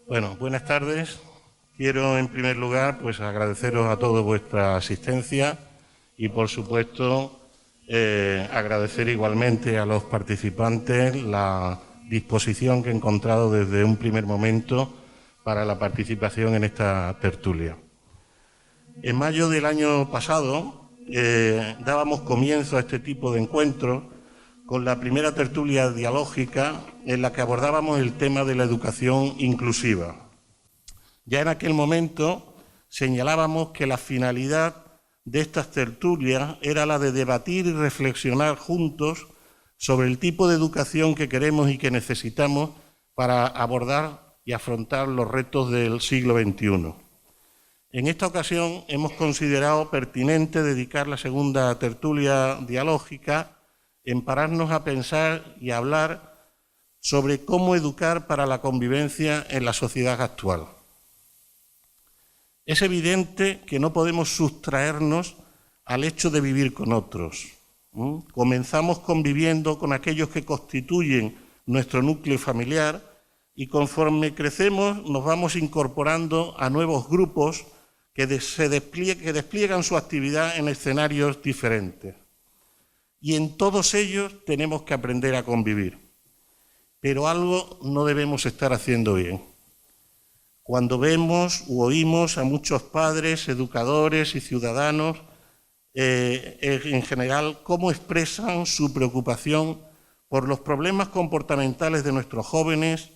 Bueno, buenas tardes. Quiero, en primer lugar, pues agradeceros a todos vuestra asistencia y, por supuesto, agradecer igualmente a los participantes la disposición que he encontrado desde un primer momento para la participación en esta tertulia. En mayo del año pasado dábamos comienzo a este tipo de encuentros con la primera tertulia dialógica en la que abordábamos el tema de la educación inclusiva. Ya en aquel momento señalábamos que la finalidad de estas tertulias era la de debatir y reflexionar juntos sobre el tipo de educación que queremos y que necesitamos para abordar y afrontar los retos del siglo XXI. En esta ocasión hemos considerado pertinente dedicar la segunda tertulia dialógica en pararnos a pensar y a hablar sobre cómo educar para la convivencia en la sociedad actual. Es evidente que no podemos sustraernos al hecho de vivir con otros. Comenzamos conviviendo con aquellos que constituyen nuestro núcleo familiar y conforme crecemos nos vamos incorporando a nuevos grupos que despliegan su actividad en escenarios diferentes. Y en todos ellos tenemos que aprender a convivir. Pero algo no debemos estar haciendo bien. Cuando vemos u oímos a muchos padres, educadores y ciudadanos, en general, cómo expresan su preocupación por los problemas comportamentales de nuestros jóvenes,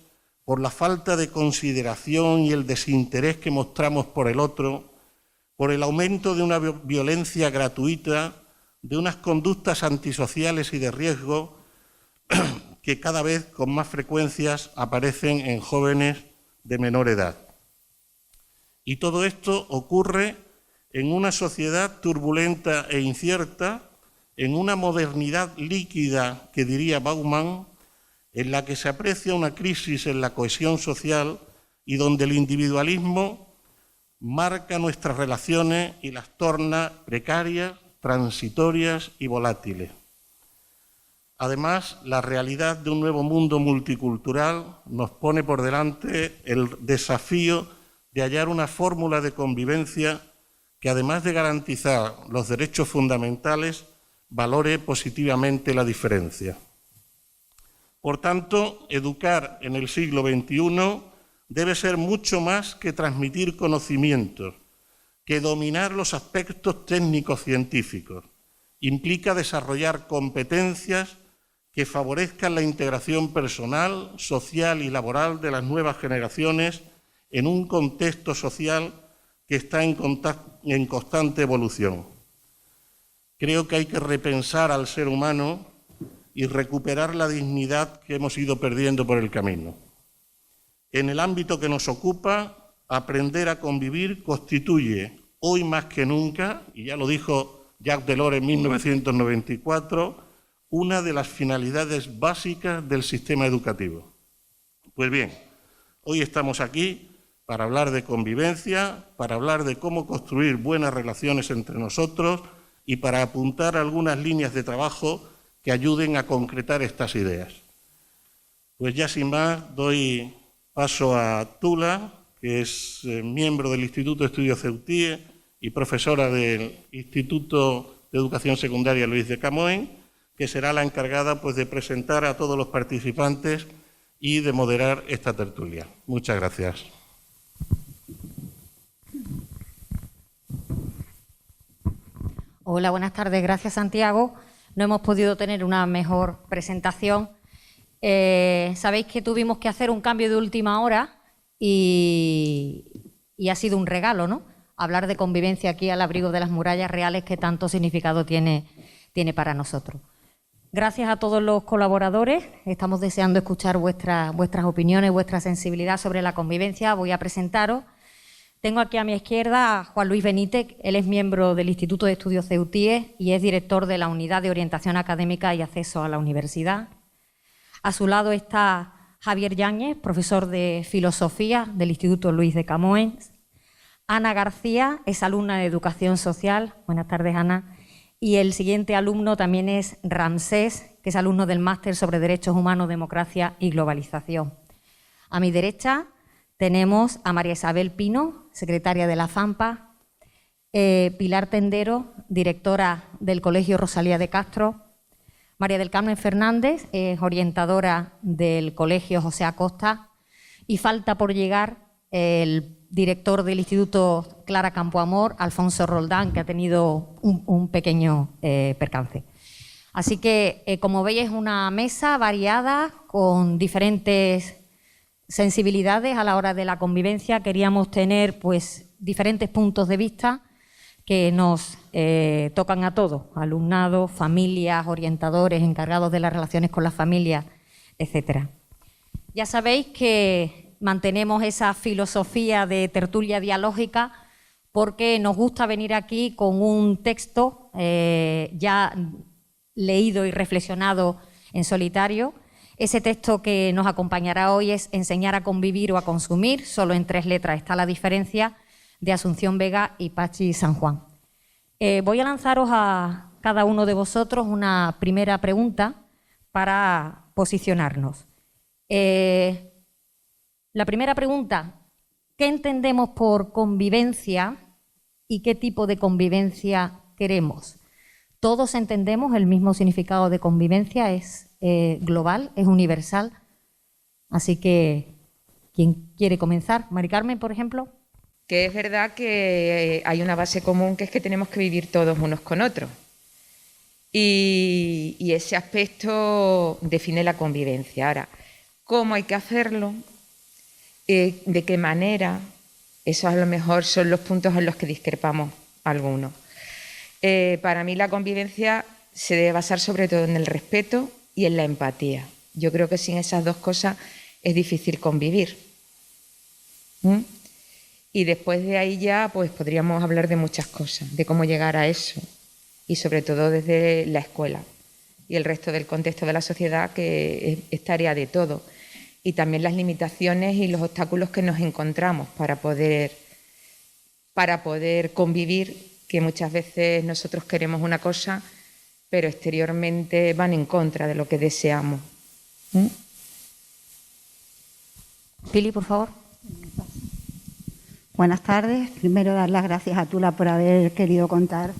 por la falta de consideración y el desinterés que mostramos por el otro, por el aumento de una violencia gratuita, de unas conductas antisociales y de riesgo que cada vez con más frecuencias aparecen en jóvenes de menor edad. Y todo esto ocurre en una sociedad turbulenta e incierta, en una modernidad líquida, que diría Bauman, en la que se aprecia una crisis en la cohesión social y donde el individualismo marca nuestras relaciones y las torna precarias, transitorias y volátiles. Además, la realidad de un nuevo mundo multicultural nos pone por delante el desafío de hallar una fórmula de convivencia que, además de garantizar los derechos fundamentales, valore positivamente la diferencia. Por tanto, educar en el siglo XXI debe ser mucho más que transmitir conocimientos, que dominar los aspectos técnicos científicos. Implica desarrollar competencias que favorezcan la integración personal, social y laboral de las nuevas generaciones en un contexto social que está en constante evolución. Creo que hay que repensar al ser humano y recuperar la dignidad que hemos ido perdiendo por el camino. En el ámbito que nos ocupa, aprender a convivir constituye, hoy más que nunca, y ya lo dijo Jacques Delors en 1994, una de las finalidades básicas del sistema educativo. Pues bien, hoy estamos aquí para hablar de convivencia, para hablar de cómo construir buenas relaciones entre nosotros y para apuntar algunas líneas de trabajo que ayuden a concretar estas ideas. Pues ya sin más, doy paso a Tula, que es miembro del Instituto de Estudios CEUTIE y profesora del Instituto de Educación Secundaria Luis de Camoens, que será la encargada pues, de presentar a todos los participantes y de moderar esta tertulia. Muchas gracias. Hola, buenas tardes. Gracias, Santiago. No hemos podido tener una mejor presentación. Sabéis que tuvimos que hacer un cambio de última hora y ha sido un regalo, ¿no? Hablar de convivencia aquí al abrigo de las murallas reales que tanto significado tiene para nosotros. Gracias a todos los colaboradores. Estamos deseando escuchar vuestras opiniones, vuestra sensibilidad sobre la convivencia. Voy a presentaros. Tengo aquí a mi izquierda a Juan Luis Benítez. Él es miembro del Instituto de Estudios CEUTIE y es director de la Unidad de Orientación Académica y Acceso a la Universidad. A su lado está Javier Yáñez, profesor de Filosofía del Instituto Luis de Camoens. Ana García es alumna de Educación Social. Buenas tardes, Ana. Y el siguiente alumno también es Ramsés, que es alumno del Máster sobre Derechos Humanos, Democracia y Globalización. A mi derecha tenemos a María Isabel Pino, secretaria de la FAMPA, Pilar Tendero, directora del Colegio Rosalía de Castro, María del Carmen Fernández, orientadora del Colegio José Acosta, y falta por llegar el director del Instituto Clara Campoamor, Alfonso Roldán, que ha tenido un pequeño percance. Así que, como veis, es una mesa variada con diferentes sensibilidades a la hora de la convivencia. Queríamos tener pues diferentes puntos de vista que nos tocan a todos, alumnado, familias, orientadores, encargados de las relaciones con las familias, etcétera. Ya sabéis que mantenemos esa filosofía de tertulia dialógica porque nos gusta venir aquí con un texto ya leído y reflexionado en solitario. Ese texto que nos acompañará hoy es Enseñar a convivir o a consumir, solo en 3 letras está la diferencia, de Asunción Vega y Pachi San Juan. Voy a lanzaros a cada uno de vosotros una primera pregunta para posicionarnos. La primera pregunta, ¿qué entendemos por convivencia y qué tipo de convivencia queremos? ¿Todos entendemos el mismo significado de convivencia? ¿Es global? ¿Es universal? Así que, ¿quién quiere comenzar? Mari Carmen, por ejemplo. Que es verdad que hay una base común, que es que tenemos que vivir todos unos con otros. Y ese aspecto define la convivencia. Ahora, ¿cómo hay que hacerlo? ¿De qué manera? Esos a lo mejor son los puntos en los que discrepamos algunos. Para mí la convivencia se debe basar sobre todo en el respeto y en la empatía. Yo creo que sin esas 2 cosas es difícil convivir. Y después de ahí ya pues podríamos hablar de muchas cosas, de cómo llegar a eso, y sobre todo desde la escuela y el resto del contexto de la sociedad, que es tarea de todo, y también las limitaciones y los obstáculos que nos encontramos para poder convivir, que muchas veces nosotros queremos una cosa, pero exteriormente van en contra de lo que deseamos. Pili, por favor. Buenas tardes. Primero, dar las gracias a Tula por haber querido contar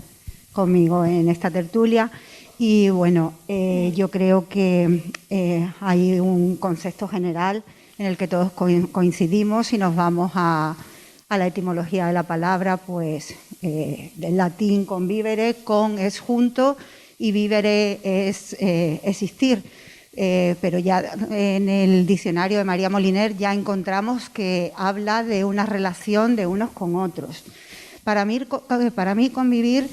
conmigo en esta tertulia. Y bueno, yo creo que hay un concepto general en el que todos coincidimos y nos vamos a la etimología de la palabra, pues del latín convivere, con es junto y vivere es existir. Pero ya en el diccionario de María Moliner ya encontramos que habla de una relación de unos con otros. Para mí convivir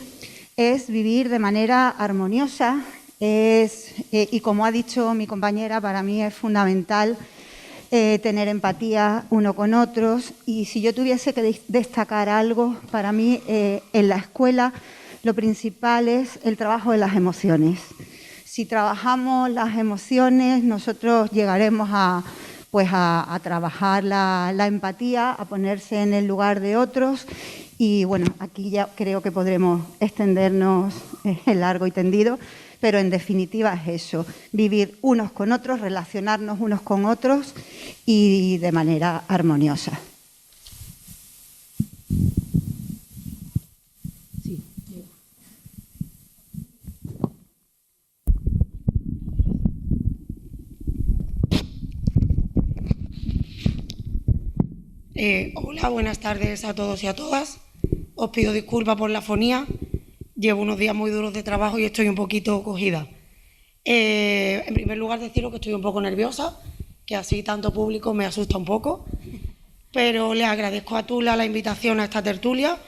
es vivir de manera armoniosa, y como ha dicho mi compañera, para mí es fundamental tener empatía uno con otros. Y si yo tuviese que destacar algo, para mí en la escuela lo principal es el trabajo de las emociones. Si trabajamos las emociones, nosotros llegaremos a trabajar la empatía, a ponerse en el lugar de otros. Y bueno, aquí ya creo que podremos extendernos en largo y tendido, pero en definitiva es eso, vivir unos con otros, relacionarnos unos con otros y de manera armoniosa. Hola, buenas tardes a todos y a todas. Os pido disculpas por la fonía. Llevo unos días muy duros de trabajo y estoy un poquito cogida. En primer lugar, deciros que estoy un poco nerviosa, que así tanto público me asusta un poco, pero le agradezco a Tula la invitación a esta tertulia,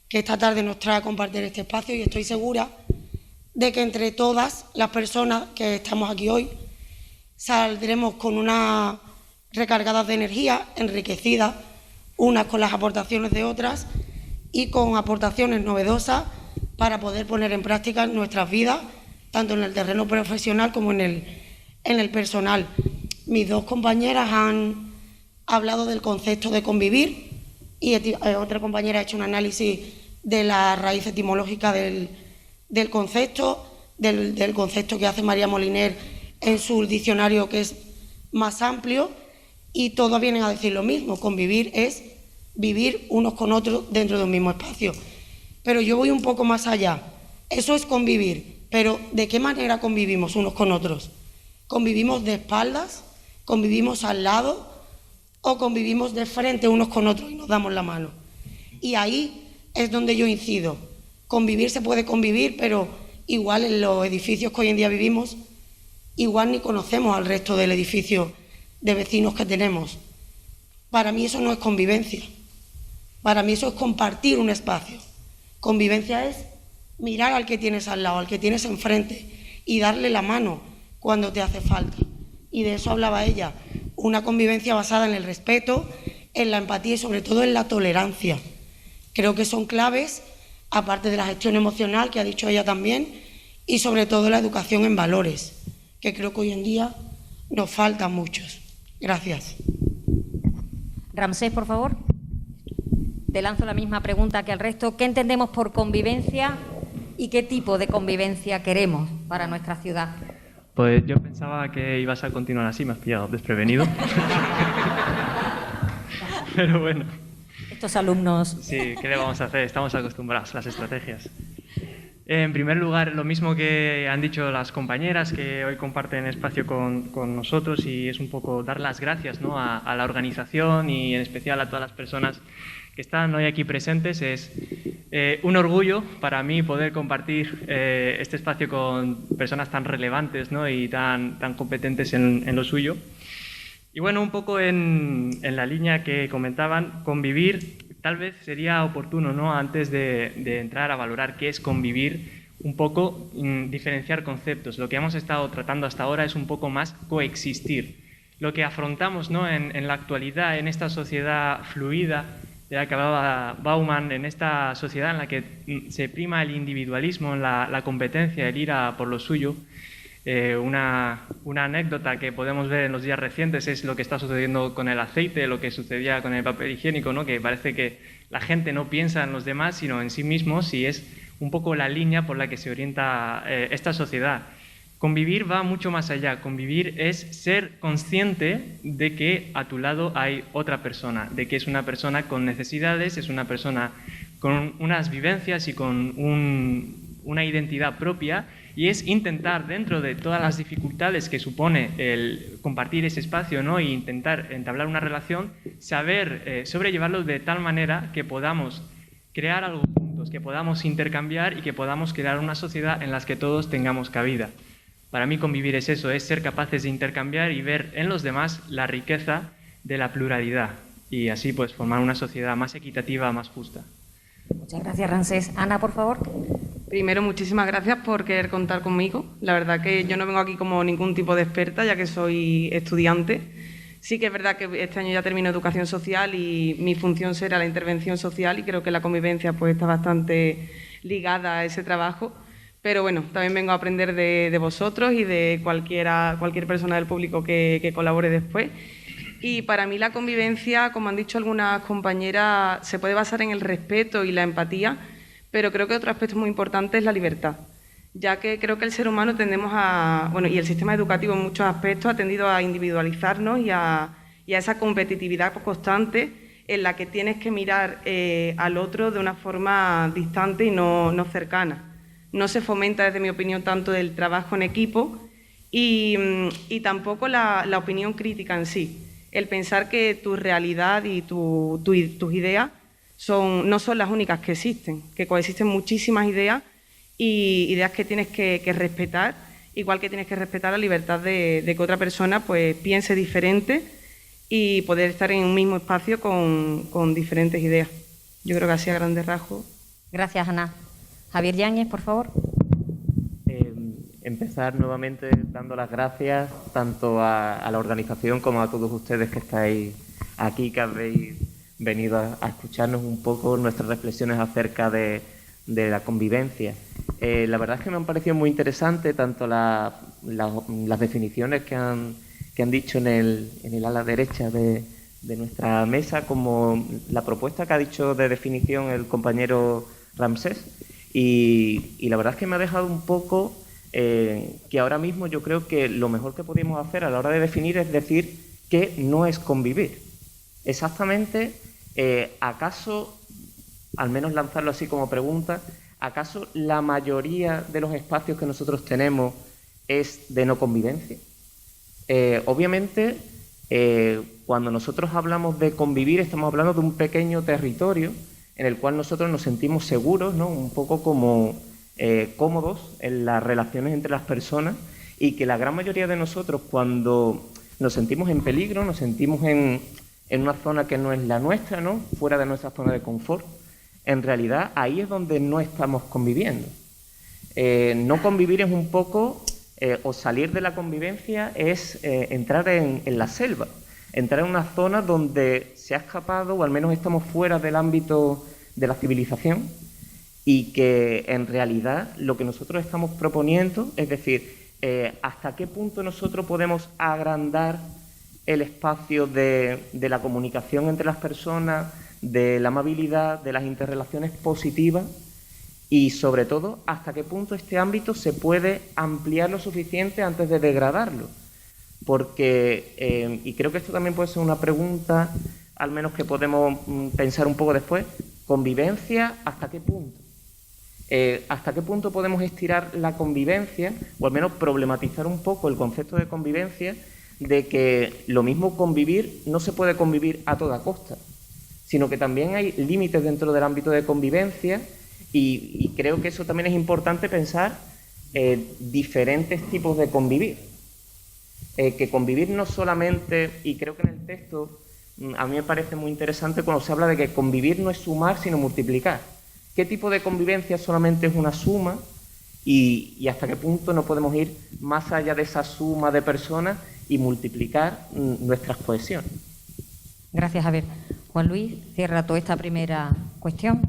que esta tarde nos trae a compartir este espacio, y estoy segura de que entre todas las personas que estamos aquí hoy saldremos con unas recargadas de energía, enriquecidas, unas con las aportaciones de otras y con aportaciones novedosas para poder poner en práctica en nuestras vidas, tanto en el terreno profesional como en el personal. Mis 2 compañeras han hablado del concepto de convivir y otra compañera ha hecho un análisis de la raíz etimológica del concepto, del concepto que hace María Moliner en su diccionario, que es más amplio. y todos vienen a decir lo mismo. Convivir es vivir unos con otros dentro de un mismo espacio. Pero yo voy un poco más allá. Eso es convivir, pero ¿de qué manera convivimos unos con otros? ¿Convivimos de espaldas? ¿Convivimos al lado? ¿O convivimos de frente unos con otros y nos damos la mano? Y ahí es donde yo incido. Convivir se puede convivir, pero igual en los edificios que hoy en día vivimos, igual ni conocemos al resto del edificio de vecinos que tenemos. Para mí eso no es convivencia. Para mí eso es compartir un espacio. Convivencia es mirar al que tienes al lado, al que tienes enfrente y darle la mano cuando te hace falta. Y de eso hablaba ella. Una convivencia basada en el respeto, en la empatía y sobre todo en la tolerancia. Creo que son claves, aparte de la gestión emocional que ha dicho ella también, y sobre todo la educación en valores, que creo que hoy en día nos faltan muchos. Gracias. Ramsés, por favor. Te lanzo la misma pregunta que al resto. ¿Qué entendemos por convivencia y qué tipo de convivencia queremos para nuestra ciudad? Pues yo pensaba que ibas a continuar así, me has pillado desprevenido. Pero bueno. Estos alumnos... Sí, ¿qué le vamos a hacer? Estamos acostumbrados a las estrategias. En primer lugar, lo mismo que han dicho las compañeras que hoy comparten espacio con nosotros, y es un poco dar las gracias, ¿no?, a la organización y en especial a todas las personas que están hoy aquí presentes. Es un orgullo para mí poder compartir este espacio con personas tan relevantes, ¿no?, y tan competentes en lo suyo. Y bueno, un poco en la línea que comentaban, convivir, tal vez sería oportuno, ¿no?, antes de entrar a valorar qué es convivir, un poco diferenciar conceptos. Lo que hemos estado tratando hasta ahora es un poco más coexistir. Lo que afrontamos, ¿no?, en la actualidad, en esta sociedad fluida de la que hablaba Bauman, en esta sociedad en la que se prima el individualismo, la competencia, el ir a por lo suyo. Una anécdota que podemos ver en los días recientes es lo que está sucediendo con el aceite, lo que sucedía con el papel higiénico, ¿no?, que parece que la gente no piensa en los demás, sino en sí mismos, y es un poco la línea por la que se orienta esta sociedad. Convivir va mucho más allá. Convivir es ser consciente de que a tu lado hay otra persona, de que es una persona con necesidades, es una persona con unas vivencias y con una identidad propia, y es intentar, dentro de todas las dificultades que supone el compartir ese espacio, ¿no?, e intentar entablar una relación, saber sobrellevarlo de tal manera que podamos crear algo juntos, que podamos intercambiar y que podamos crear una sociedad en la que todos tengamos cabida. Para mí convivir es eso, es ser capaces de intercambiar y ver en los demás la riqueza de la pluralidad, y así pues formar una sociedad más equitativa, más justa. Muchas gracias, Ramsés. Ana, por favor. Primero, muchísimas gracias por querer contar conmigo. La verdad que yo no vengo aquí como ningún tipo de experta, ya que soy estudiante. Sí que es verdad que este año ya termino educación social y mi función será la intervención social, y creo que la convivencia pues está bastante ligada a ese trabajo. Pero bueno, también vengo a aprender de vosotros y de cualquier persona del público que colabore después. Y para mí la convivencia, como han dicho algunas compañeras, se puede basar en el respeto y la empatía, pero creo que otro aspecto muy importante es la libertad, ya que creo que el ser humano tendemos a, bueno, y el sistema educativo en muchos aspectos ha tendido a individualizarnos y a esa competitividad constante en la que tienes que mirar al otro de una forma distante y no cercana. No se fomenta, desde mi opinión, tanto el trabajo en equipo y tampoco la opinión crítica en sí. El pensar que tu realidad y tus ideas no son las únicas que existen, que coexisten muchísimas ideas y ideas que tienes que respetar, igual que tienes que respetar la libertad de que otra persona pues piense diferente y poder estar en un mismo espacio con diferentes ideas. Yo creo que así a grandes rasgos. Gracias, Ana. Javier Yáñez, por favor. Empezar nuevamente dando las gracias tanto a la organización como a todos ustedes que estáis aquí, que habéis venido a escucharnos un poco nuestras reflexiones acerca de la convivencia. La verdad es que me han parecido muy interesantes tanto las definiciones que han dicho en el ala derecha de nuestra mesa, como la propuesta que ha dicho de definición el compañero Ramsés. Y la verdad es que me ha dejado un poco que ahora mismo yo creo que lo mejor que podemos hacer a la hora de definir es decir ¿qué no es convivir? Exactamente, ¿acaso, al menos lanzarlo así como pregunta, ¿acaso la mayoría de los espacios que nosotros tenemos es de no convivencia? Obviamente, cuando nosotros hablamos de convivir, estamos hablando de un pequeño territorio en el cual nosotros nos sentimos seguros, ¿no? Un poco como cómodos en las relaciones entre las personas, y que la gran mayoría de nosotros, cuando nos sentimos en peligro, nos sentimos en una zona que no es la nuestra, ¿no? Fuera de nuestra zona de confort, en realidad ahí es donde no estamos conviviendo. No convivir es un poco, o salir de la convivencia es entrar en la selva, entrar en una zona donde se ha escapado, o al menos estamos fuera del ámbito de la civilización, y que en realidad lo que nosotros estamos proponiendo, es decir, hasta qué punto nosotros podemos agrandar el espacio de la comunicación entre las personas, de la amabilidad, de las interrelaciones positivas, y sobre todo hasta qué punto este ámbito se puede ampliar lo suficiente antes de degradarlo. Porque, y creo que esto también puede ser una pregunta, al menos que podemos pensar un poco después, convivencia, ¿hasta qué punto? ¿Hasta qué punto podemos estirar la convivencia, o al menos problematizar un poco el concepto de convivencia, de que lo mismo convivir no se puede convivir a toda costa, sino que también hay límites dentro del ámbito de convivencia, y creo que eso también es importante pensar diferentes tipos de convivir. Que convivir no solamente, y creo que en el texto a mí me parece muy interesante cuando se habla de que convivir no es sumar sino multiplicar. ¿Qué tipo de convivencia solamente es una suma, y hasta qué punto no podemos ir más allá de esa suma de personas y multiplicar nuestras cohesiones? Gracias, Javier. Juan Luis, cierra toda esta primera cuestión.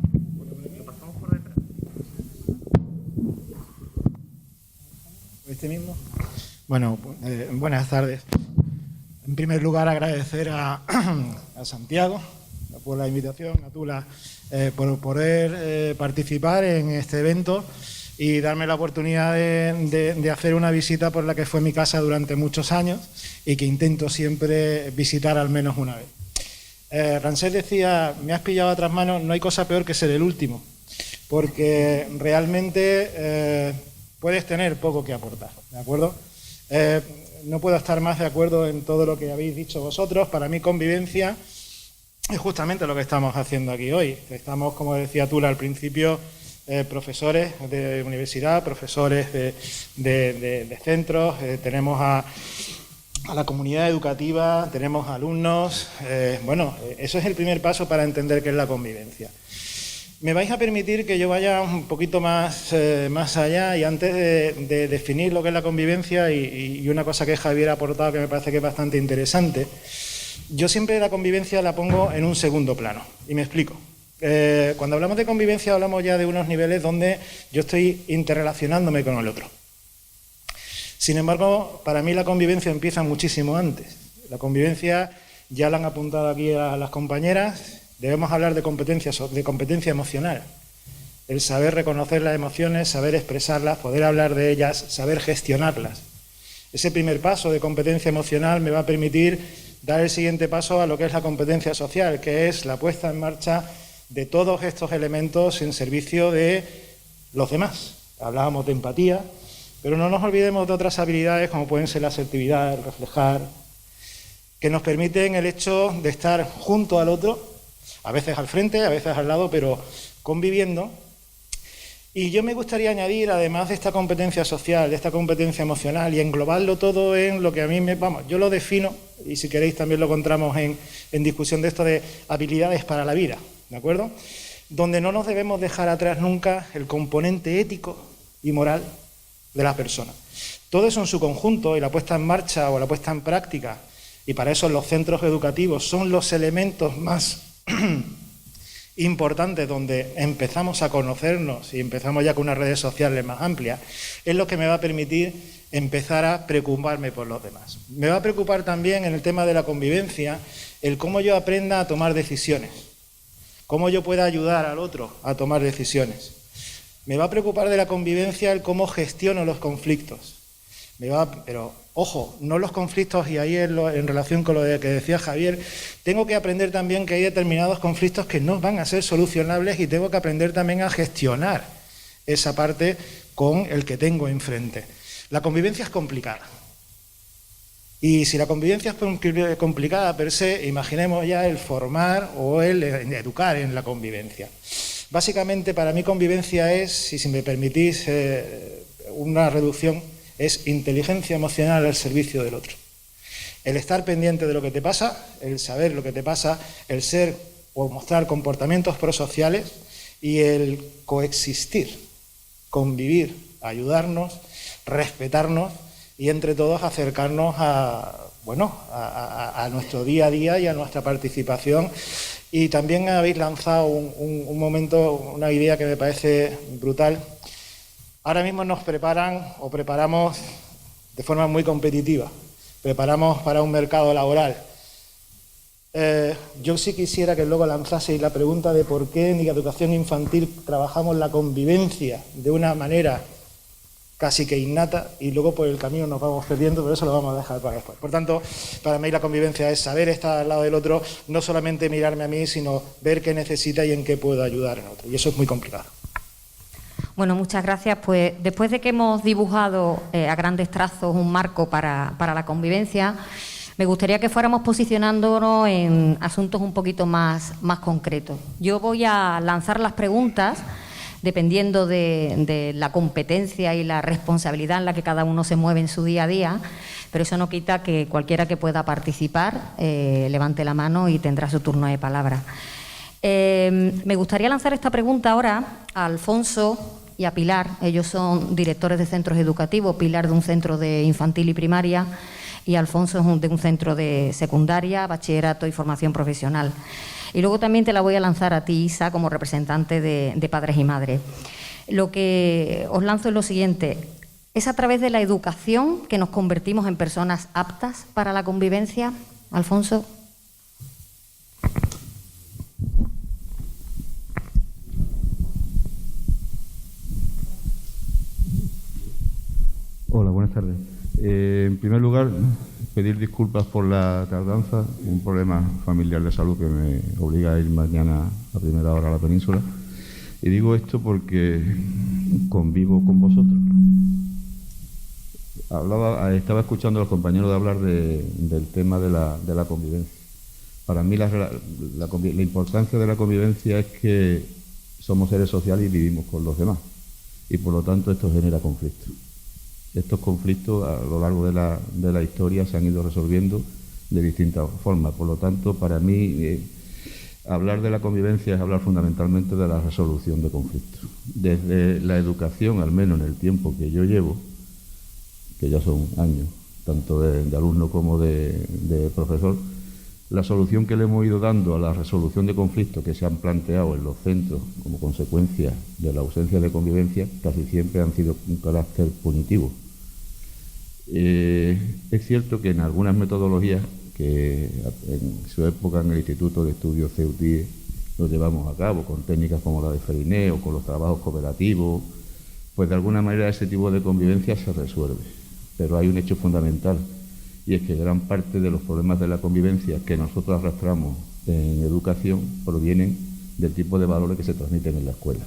Lo pasamos por detrás. ¿Este mismo? Bueno, buenas tardes. En primer lugar, agradecer a Santiago por la invitación, a Tula por poder participar en este evento y darme la oportunidad de hacer una visita por la que fue mi casa durante muchos años y que intento siempre visitar al menos una vez. Rancés decía, me has pillado a otras manos, no hay cosa peor que ser el último, porque realmente puedes tener poco que aportar, ¿de acuerdo? No puedo estar más de acuerdo en todo lo que habéis dicho vosotros. Para mí convivencia es justamente lo que estamos haciendo aquí hoy. Estamos, como decía Tula al principio, profesores de universidad, profesores de centros, tenemos a la comunidad educativa, tenemos alumnos. Bueno, eso es el primer paso para entender qué es la convivencia. Me vais a permitir que yo vaya un poquito más allá, y antes de definir lo que es la convivencia y una cosa que Javier ha aportado que me parece que es bastante interesante, yo siempre la convivencia la pongo en un segundo plano, y me explico. Cuando hablamos de convivencia hablamos ya de unos niveles donde yo estoy interrelacionándome con el otro. Sin embargo, para mí la convivencia empieza muchísimo antes. La convivencia, ya la han apuntado aquí a las compañeras, debemos hablar de competencia emocional. El saber reconocer las emociones, saber expresarlas, poder hablar de ellas, saber gestionarlas. Ese primer paso de competencia emocional me va a permitir dar el siguiente paso a lo que es la competencia social, que es la puesta en marcha de todos estos elementos en servicio de los demás. Hablábamos de empatía, pero no nos olvidemos de otras habilidades como pueden ser la asertividad, el reflejar, que nos permiten el hecho de estar junto al otro, a veces al frente, a veces al lado, pero conviviendo. Y yo me gustaría añadir, además de esta competencia social, de esta competencia emocional, y englobarlo todo en lo que a mí yo lo defino, y si queréis también lo encontramos en discusión de esto de habilidades para la vida, ¿de acuerdo? Donde no nos debemos dejar atrás nunca el componente ético y moral de la persona. Todo eso en su conjunto, y la puesta en marcha o la puesta en práctica, y para eso los centros educativos son los elementos más importantes donde empezamos a conocernos y empezamos ya con unas redes sociales más amplias, es lo que me va a permitir empezar a preocuparme por los demás. Me va a preocupar también en el tema de la convivencia el cómo yo aprenda a tomar decisiones, cómo yo pueda ayudar al otro a tomar decisiones. Me va a preocupar de la convivencia el cómo gestiono los conflictos. Pero Ojo, no los conflictos, y ahí en relación con lo que decía Javier, tengo que aprender también que hay determinados conflictos que no van a ser solucionables y tengo que aprender también a gestionar esa parte con el que tengo enfrente. La convivencia es complicada. Y si la convivencia es complicada per se, imaginemos ya el formar o el educar en la convivencia. Básicamente, para mí convivencia es, si me permitís una reducción, es inteligencia emocional al servicio del otro. El estar pendiente de lo que te pasa, el saber lo que te pasa, el ser o mostrar comportamientos prosociales y el coexistir, convivir, ayudarnos, respetarnos y entre todos acercarnos a nuestro día a día y a nuestra participación. Y también habéis lanzado un momento, una idea que me parece brutal. Ahora mismo nos preparamos de forma muy competitiva, preparamos para un mercado laboral. Yo sí quisiera que luego lanzaseis la pregunta de por qué en educación infantil trabajamos la convivencia de una manera casi que innata y luego por el camino nos vamos perdiendo, pero eso lo vamos a dejar para después. Por tanto, para mí la convivencia es saber estar al lado del otro, no solamente mirarme a mí, sino ver qué necesita y en qué puedo ayudar al otro. Y eso es muy complicado. Bueno, muchas gracias. Pues después de que hemos dibujado a grandes trazos un marco para la convivencia, me gustaría que fuéramos posicionándonos en asuntos un poquito más concretos. Yo voy a lanzar las preguntas dependiendo de la competencia y la responsabilidad en la que cada uno se mueve en su día a día, pero eso no quita que cualquiera que pueda participar levante la mano y tendrá su turno de palabra. Me gustaría lanzar esta pregunta ahora a Alfonso y a Pilar. Ellos son directores de centros educativos, Pilar de un centro de infantil y primaria y Alfonso es de un centro de secundaria, bachillerato y formación profesional. Y luego también te la voy a lanzar a ti, Isa, como representante de padres y madres. Lo que os lanzo es lo siguiente. ¿Es a través de la educación que nos convertimos en personas aptas para la convivencia? Alfonso. Hola, buenas tardes. En primer lugar, pedir disculpas por la tardanza, un problema familiar de salud que me obliga a ir mañana a primera hora a la península. Y digo esto porque convivo con vosotros. Estaba escuchando a los compañeros de hablar del tema de la convivencia. Para mí la importancia de la convivencia es que somos seres sociales y vivimos con los demás. Y por lo tanto esto genera conflictos. Estos conflictos a lo largo de la historia se han ido resolviendo de distintas formas. Por lo tanto, para mí, hablar de la convivencia es hablar fundamentalmente de la resolución de conflictos. Desde la educación, al menos en el tiempo que yo llevo, que ya son años, tanto de alumno como de profesor, la solución que le hemos ido dando a la resolución de conflictos que se han planteado en los centros como consecuencia de la ausencia de convivencia casi siempre han sido un carácter punitivo. Es cierto que en algunas metodologías que en su época en el Instituto de Estudios CEUTIE los llevamos a cabo, con técnicas como la de Feriné o con los trabajos cooperativos, pues de alguna manera ese tipo de convivencia se resuelve. Pero hay un hecho fundamental, y es que gran parte de los problemas de la convivencia que nosotros arrastramos en educación provienen del tipo de valores que se transmiten en la escuela.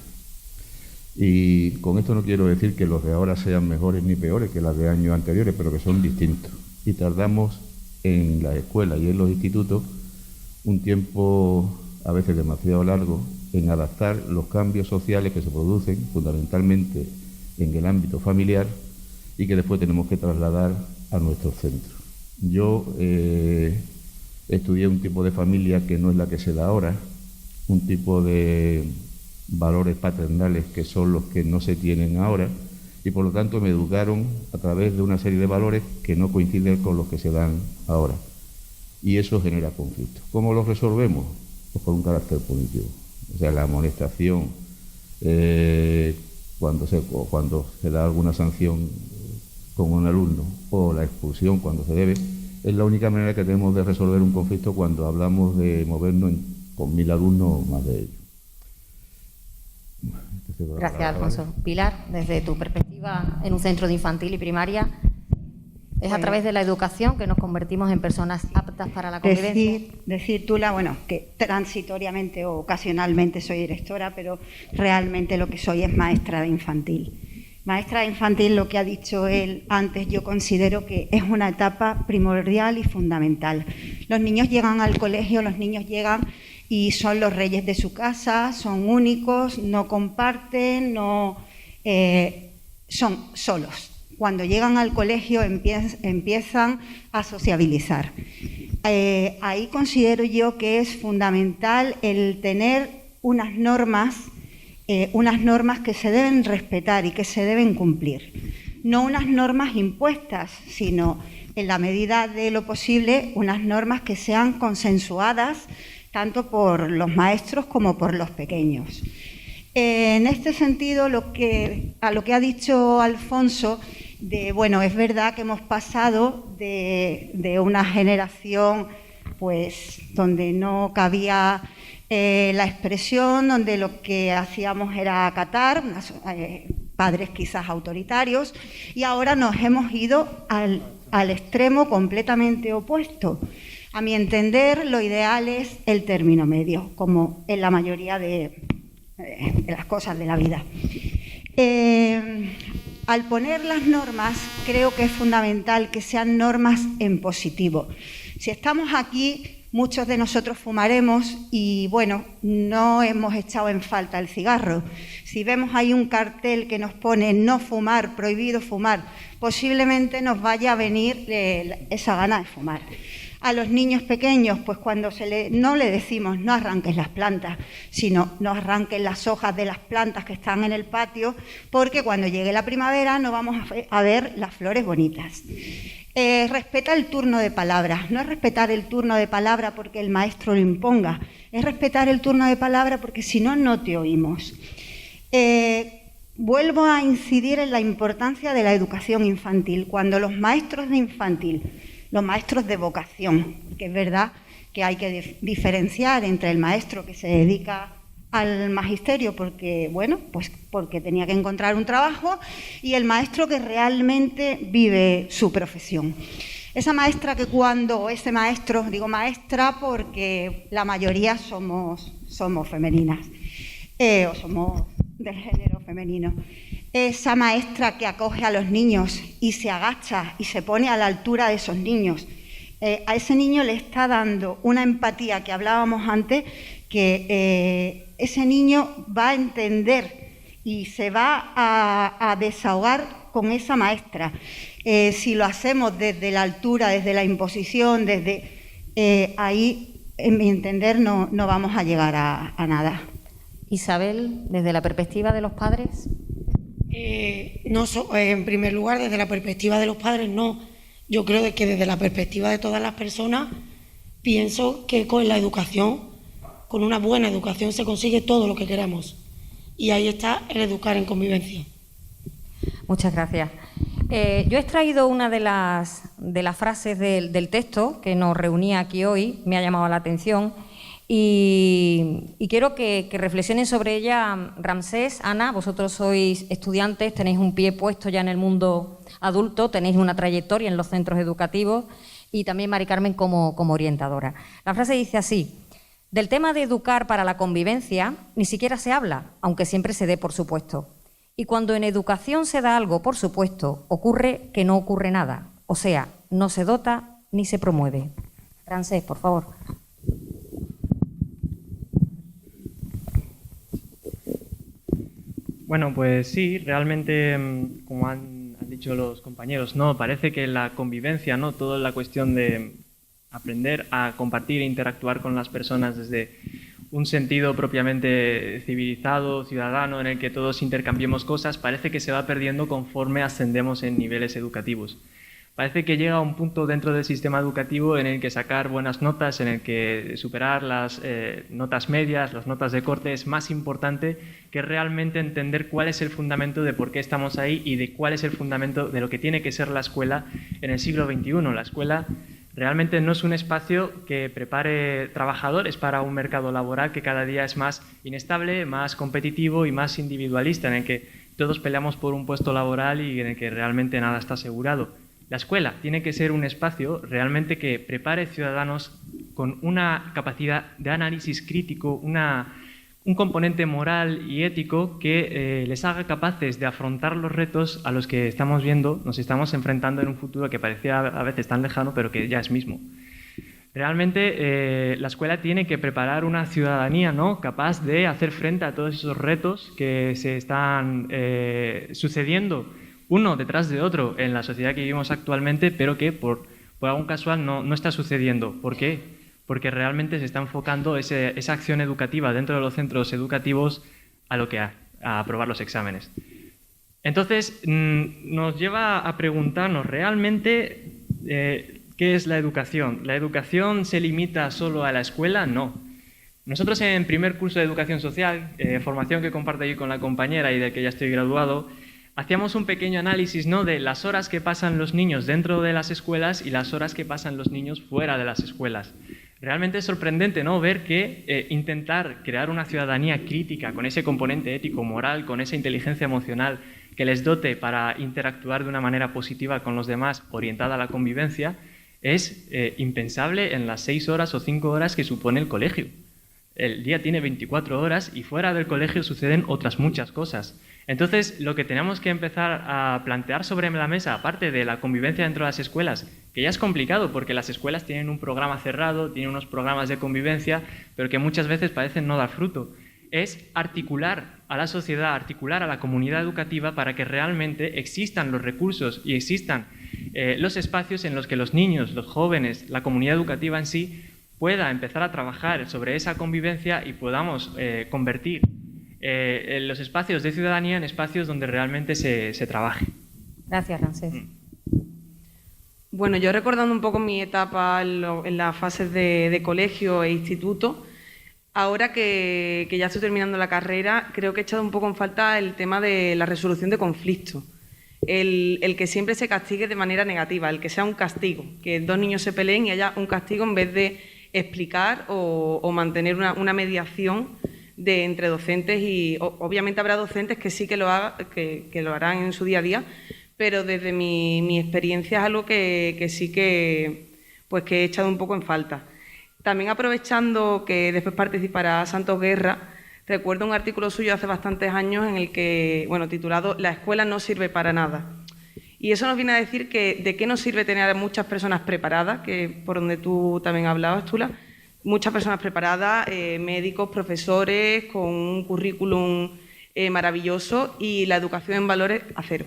Y con esto no quiero decir que los de ahora sean mejores ni peores que los de años anteriores, pero que son distintos. Y tardamos en la escuela y en los institutos un tiempo a veces demasiado largo en adaptar los cambios sociales que se producen fundamentalmente en el ámbito familiar y que después tenemos que trasladar a nuestros centros. Yo estudié un tipo de familia que no es la que se da ahora, un tipo de valores paternales que son los que no se tienen ahora y por lo tanto me educaron a través de una serie de valores que no coinciden con los que se dan ahora y eso genera conflictos. ¿Cómo los resolvemos? Pues con un carácter punitivo, o sea, la amonestación cuando se da alguna sanción con un alumno o la expulsión cuando se debe, es la única manera que tenemos de resolver un conflicto cuando hablamos de movernos con 1000 alumnos o más de ellos. Gracias, Alfonso. Pilar, desde tu perspectiva en un centro de infantil y primaria, Es a través de la educación que nos convertimos en personas aptas para la convivencia. Decir, Tula, bueno, que transitoriamente o ocasionalmente soy directora, pero realmente lo que soy es maestra de infantil. Maestra de infantil, lo que ha dicho él antes, yo considero que es una etapa primordial y fundamental. Los niños llegan al colegio, los niños llegan y son los reyes de su casa, son únicos, no comparten, son solos. Cuando llegan al colegio empiezan a sociabilizar. Ahí considero yo que es fundamental el tener unas normas que se deben respetar y que se deben cumplir. No unas normas impuestas, sino en la medida de lo posible unas normas que sean consensuadas tanto por los maestros como por los pequeños. En este sentido, a lo que ha dicho Alfonso, es verdad que hemos pasado de una generación pues donde no cabía la expresión, donde lo que hacíamos era acatar, padres quizás autoritarios, y ahora nos hemos ido al extremo completamente opuesto. A mi entender, lo ideal es el término medio, como en la mayoría de las cosas de la vida. Al poner las normas, creo que es fundamental que sean normas en positivo. Si estamos aquí, muchos de nosotros fumaremos y, no hemos echado en falta el cigarro. Si vemos ahí un cartel que nos pone no fumar, prohibido fumar, posiblemente nos vaya a venir esa gana de fumar. A los niños pequeños, pues cuando no le decimos no arranques las plantas, sino no arranques las hojas de las plantas que están en el patio, porque cuando llegue la primavera no vamos a ver las flores bonitas. Respeta el turno de palabra. No es respetar el turno de palabra porque el maestro lo imponga, es respetar el turno de palabra porque si no, no te oímos. Vuelvo a incidir en la importancia de la educación infantil. Cuando los maestros de infantil, los maestros de vocación, que es verdad que hay que diferenciar entre el maestro que se dedica al magisterio porque tenía que encontrar un trabajo y el maestro que realmente vive su profesión. Esa maestra ese maestro, digo maestra porque la mayoría somos femeninas o somos del género femenino. Esa maestra que acoge a los niños y se agacha y se pone a la altura de esos niños, a ese niño le está dando una empatía que hablábamos antes, que ese niño va a entender y se va a desahogar con esa maestra. Si lo hacemos desde la altura, desde la imposición, ahí, en mi entender, no vamos a llegar a nada. Isabel, desde la perspectiva de los padres. En primer lugar, desde la perspectiva de los padres, no. Yo creo que desde la perspectiva de todas las personas, pienso que con la educación, con una buena educación, se consigue todo lo que queramos. Y ahí está el educar en convivencia. Muchas gracias. Yo he extraído una de las frases del texto que nos reunía aquí hoy, me ha llamado la atención. Y quiero que reflexionen sobre ella. Ramsés, Ana, vosotros sois estudiantes, tenéis un pie puesto ya en el mundo adulto, tenéis una trayectoria en los centros educativos y también Mari Carmen como orientadora. La frase dice así: del tema de educar para la convivencia ni siquiera se habla, aunque siempre se dé por supuesto. Y cuando en educación se da algo por supuesto, ocurre que no ocurre nada, o sea, no se dota ni se promueve. Ramsés, por favor. Bueno, pues sí, realmente, como han dicho los compañeros, no, parece que la convivencia, ¿no? Toda la cuestión de aprender a compartir e interactuar con las personas desde un sentido propiamente civilizado, ciudadano, en el que todos intercambiemos cosas, parece que se va perdiendo conforme ascendemos en niveles educativos. Parece que llega a un punto dentro del sistema educativo en el que sacar buenas notas, en el que superar las notas medias, las notas de corte, es más importante que realmente entender cuál es el fundamento de por qué estamos ahí y de cuál es el fundamento de lo que tiene que ser la escuela en el siglo XXI. La escuela realmente no es un espacio que prepare trabajadores para un mercado laboral que cada día es más inestable, más competitivo y más individualista, en el que todos peleamos por un puesto laboral y en el que realmente nada está asegurado. La escuela tiene que ser un espacio realmente que prepare ciudadanos con una capacidad de análisis crítico, un componente moral y ético que les haga capaces de afrontar los retos a los que estamos viendo, nos estamos enfrentando en un futuro que parecía a veces tan lejano, pero que ya es mismo. Realmente la escuela tiene que preparar una ciudadanía, ¿no?, capaz de hacer frente a todos esos retos que se están sucediendo uno detrás de otro en la sociedad que vivimos actualmente, pero que por algún casual no está sucediendo. ¿Por qué? Porque realmente se está enfocando esa acción educativa dentro de los centros educativos a aprobar los exámenes. Entonces, nos lleva a preguntarnos realmente ¿qué es la educación? ¿La educación se limita solo a la escuela? No. Nosotros en primer curso de Educación Social, formación que comparto aquí con la compañera y del que ya estoy graduado, hacíamos un pequeño análisis, ¿no?, de las horas que pasan los niños dentro de las escuelas y las horas que pasan los niños fuera de las escuelas. Realmente es sorprendente, ¿no?, ver que intentar crear una ciudadanía crítica con ese componente ético, moral, con esa inteligencia emocional que les dote para interactuar de una manera positiva con los demás, orientada a la convivencia, es impensable en las 6 horas o 5 horas que supone el colegio. El día tiene 24 horas y fuera del colegio suceden otras muchas cosas. Entonces, lo que tenemos que empezar a plantear sobre la mesa, aparte de la convivencia dentro de las escuelas, que ya es complicado porque las escuelas tienen un programa cerrado, tienen unos programas de convivencia, pero que muchas veces parecen no dar fruto, es articular a la sociedad, articular a la comunidad educativa para que realmente existan los recursos y existan los espacios en los que los niños, los jóvenes, la comunidad educativa en sí pueda empezar a trabajar sobre esa convivencia y podamos convertir los espacios de ciudadanía en espacios donde realmente se trabaje. Gracias, Ramsés. Bueno, yo recordando un poco mi etapa en las fases de colegio e instituto, ahora que ya estoy terminando la carrera, creo que he echado un poco en falta el tema de la resolución de conflictos. El que siempre se castigue de manera negativa, el que sea un castigo, que dos niños se peleen y haya un castigo en vez de explicar o mantener una mediación entre docentes y obviamente habrá docentes que sí que lo harán en su día a día, pero desde mi experiencia es algo que sí que he echado un poco en falta. También aprovechando que después participará Santos Guerra, recuerdo un artículo suyo hace bastantes años en el que, titulado "La escuela no sirve para nada". Y eso nos viene a decir que de qué nos sirve tener a muchas personas preparadas, que por donde tú también hablabas, Tula, muchas personas preparadas, médicos, profesores, con un currículum maravilloso y la educación en valores a cero.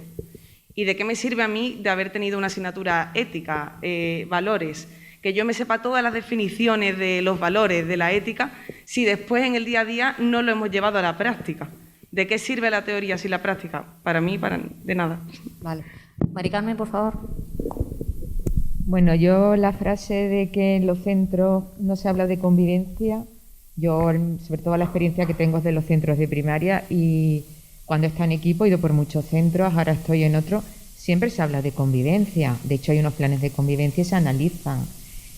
¿Y de qué me sirve a mí de haber tenido una asignatura ética, valores, que yo me sepa todas las definiciones de los valores, de la ética, si después en el día a día no lo hemos llevado a la práctica? ¿De qué sirve la teoría sin la práctica? Para mí, de nada. Vale. Mari Carmen, por favor. Bueno, yo la frase de que en los centros no se habla de convivencia, yo sobre todo la experiencia que tengo es de los centros de primaria y cuando está en equipo he ido por muchos centros, ahora estoy en otro, siempre se habla de convivencia. De hecho hay unos planes de convivencia y se analizan.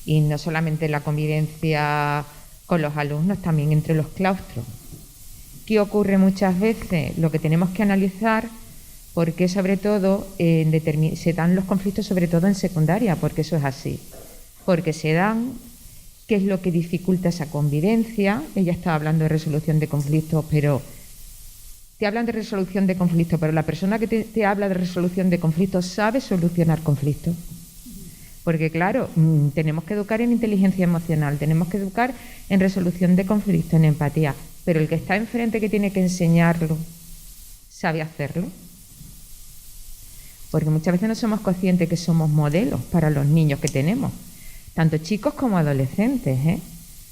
Y no solamente la convivencia con los alumnos, también entre los claustros. ¿Qué ocurre muchas veces? Lo que tenemos que analizar, porque sobre todo se dan los conflictos sobre todo en secundaria, porque eso es así. Porque se dan, ¿qué es lo que dificulta esa convivencia? Ella estaba hablando de resolución de conflictos, pero te hablan de resolución de conflictos, pero la persona que te habla de resolución de conflictos sabe solucionar conflictos. Porque claro, tenemos que educar en inteligencia emocional, tenemos que educar en resolución de conflictos, en empatía, pero el que está enfrente que tiene que enseñarlo, ¿sabe hacerlo? Porque muchas veces no somos conscientes que somos modelos para los niños que tenemos, tanto chicos como adolescentes, ¿eh?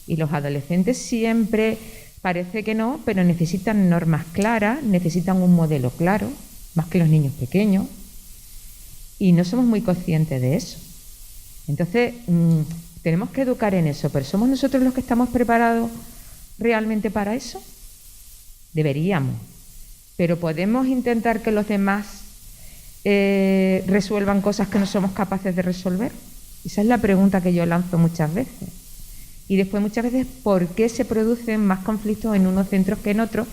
Y los adolescentes siempre parece que no, pero necesitan normas claras, necesitan un modelo claro, más que los niños pequeños, y no somos muy conscientes de eso. Entonces, tenemos que educar en eso, pero ¿somos nosotros los que estamos preparados realmente para eso? Deberíamos, pero ¿podemos intentar que los demás resuelvan cosas que no somos capaces de resolver? Esa es la pregunta que yo lanzo muchas veces. Y después muchas veces, ¿por qué se producen más conflictos en unos centros que en otros?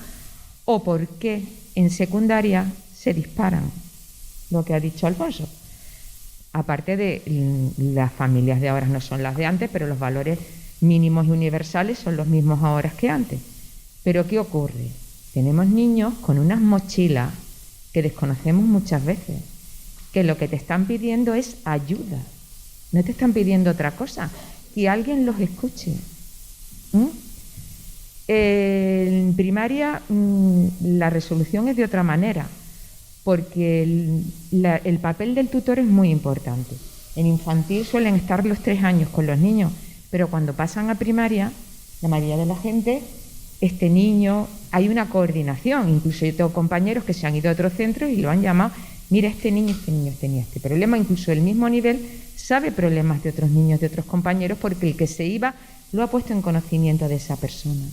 ¿O por qué en secundaria se disparan? Lo que ha dicho Alfonso. Aparte de las familias de ahora no son las de antes, pero los valores mínimos y universales son los mismos ahora que antes. Pero ¿qué ocurre? Tenemos niños con unas mochilas que desconocemos muchas veces, que lo que te están pidiendo es ayuda, no te están pidiendo otra cosa, que alguien los escuche. En primaria la resolución es de otra manera, porque el papel del tutor es muy importante. En infantil suelen estar los 3 años con los niños, pero cuando pasan a primaria, la mayoría de la gente, este niño, hay una coordinación. Incluso yo tengo compañeros que se han ido a otros centros y lo han llamado, mira, este niño tenía este problema. Incluso el mismo nivel sabe problemas de otros niños, de otros compañeros, porque el que se iba lo ha puesto en conocimiento de esa persona.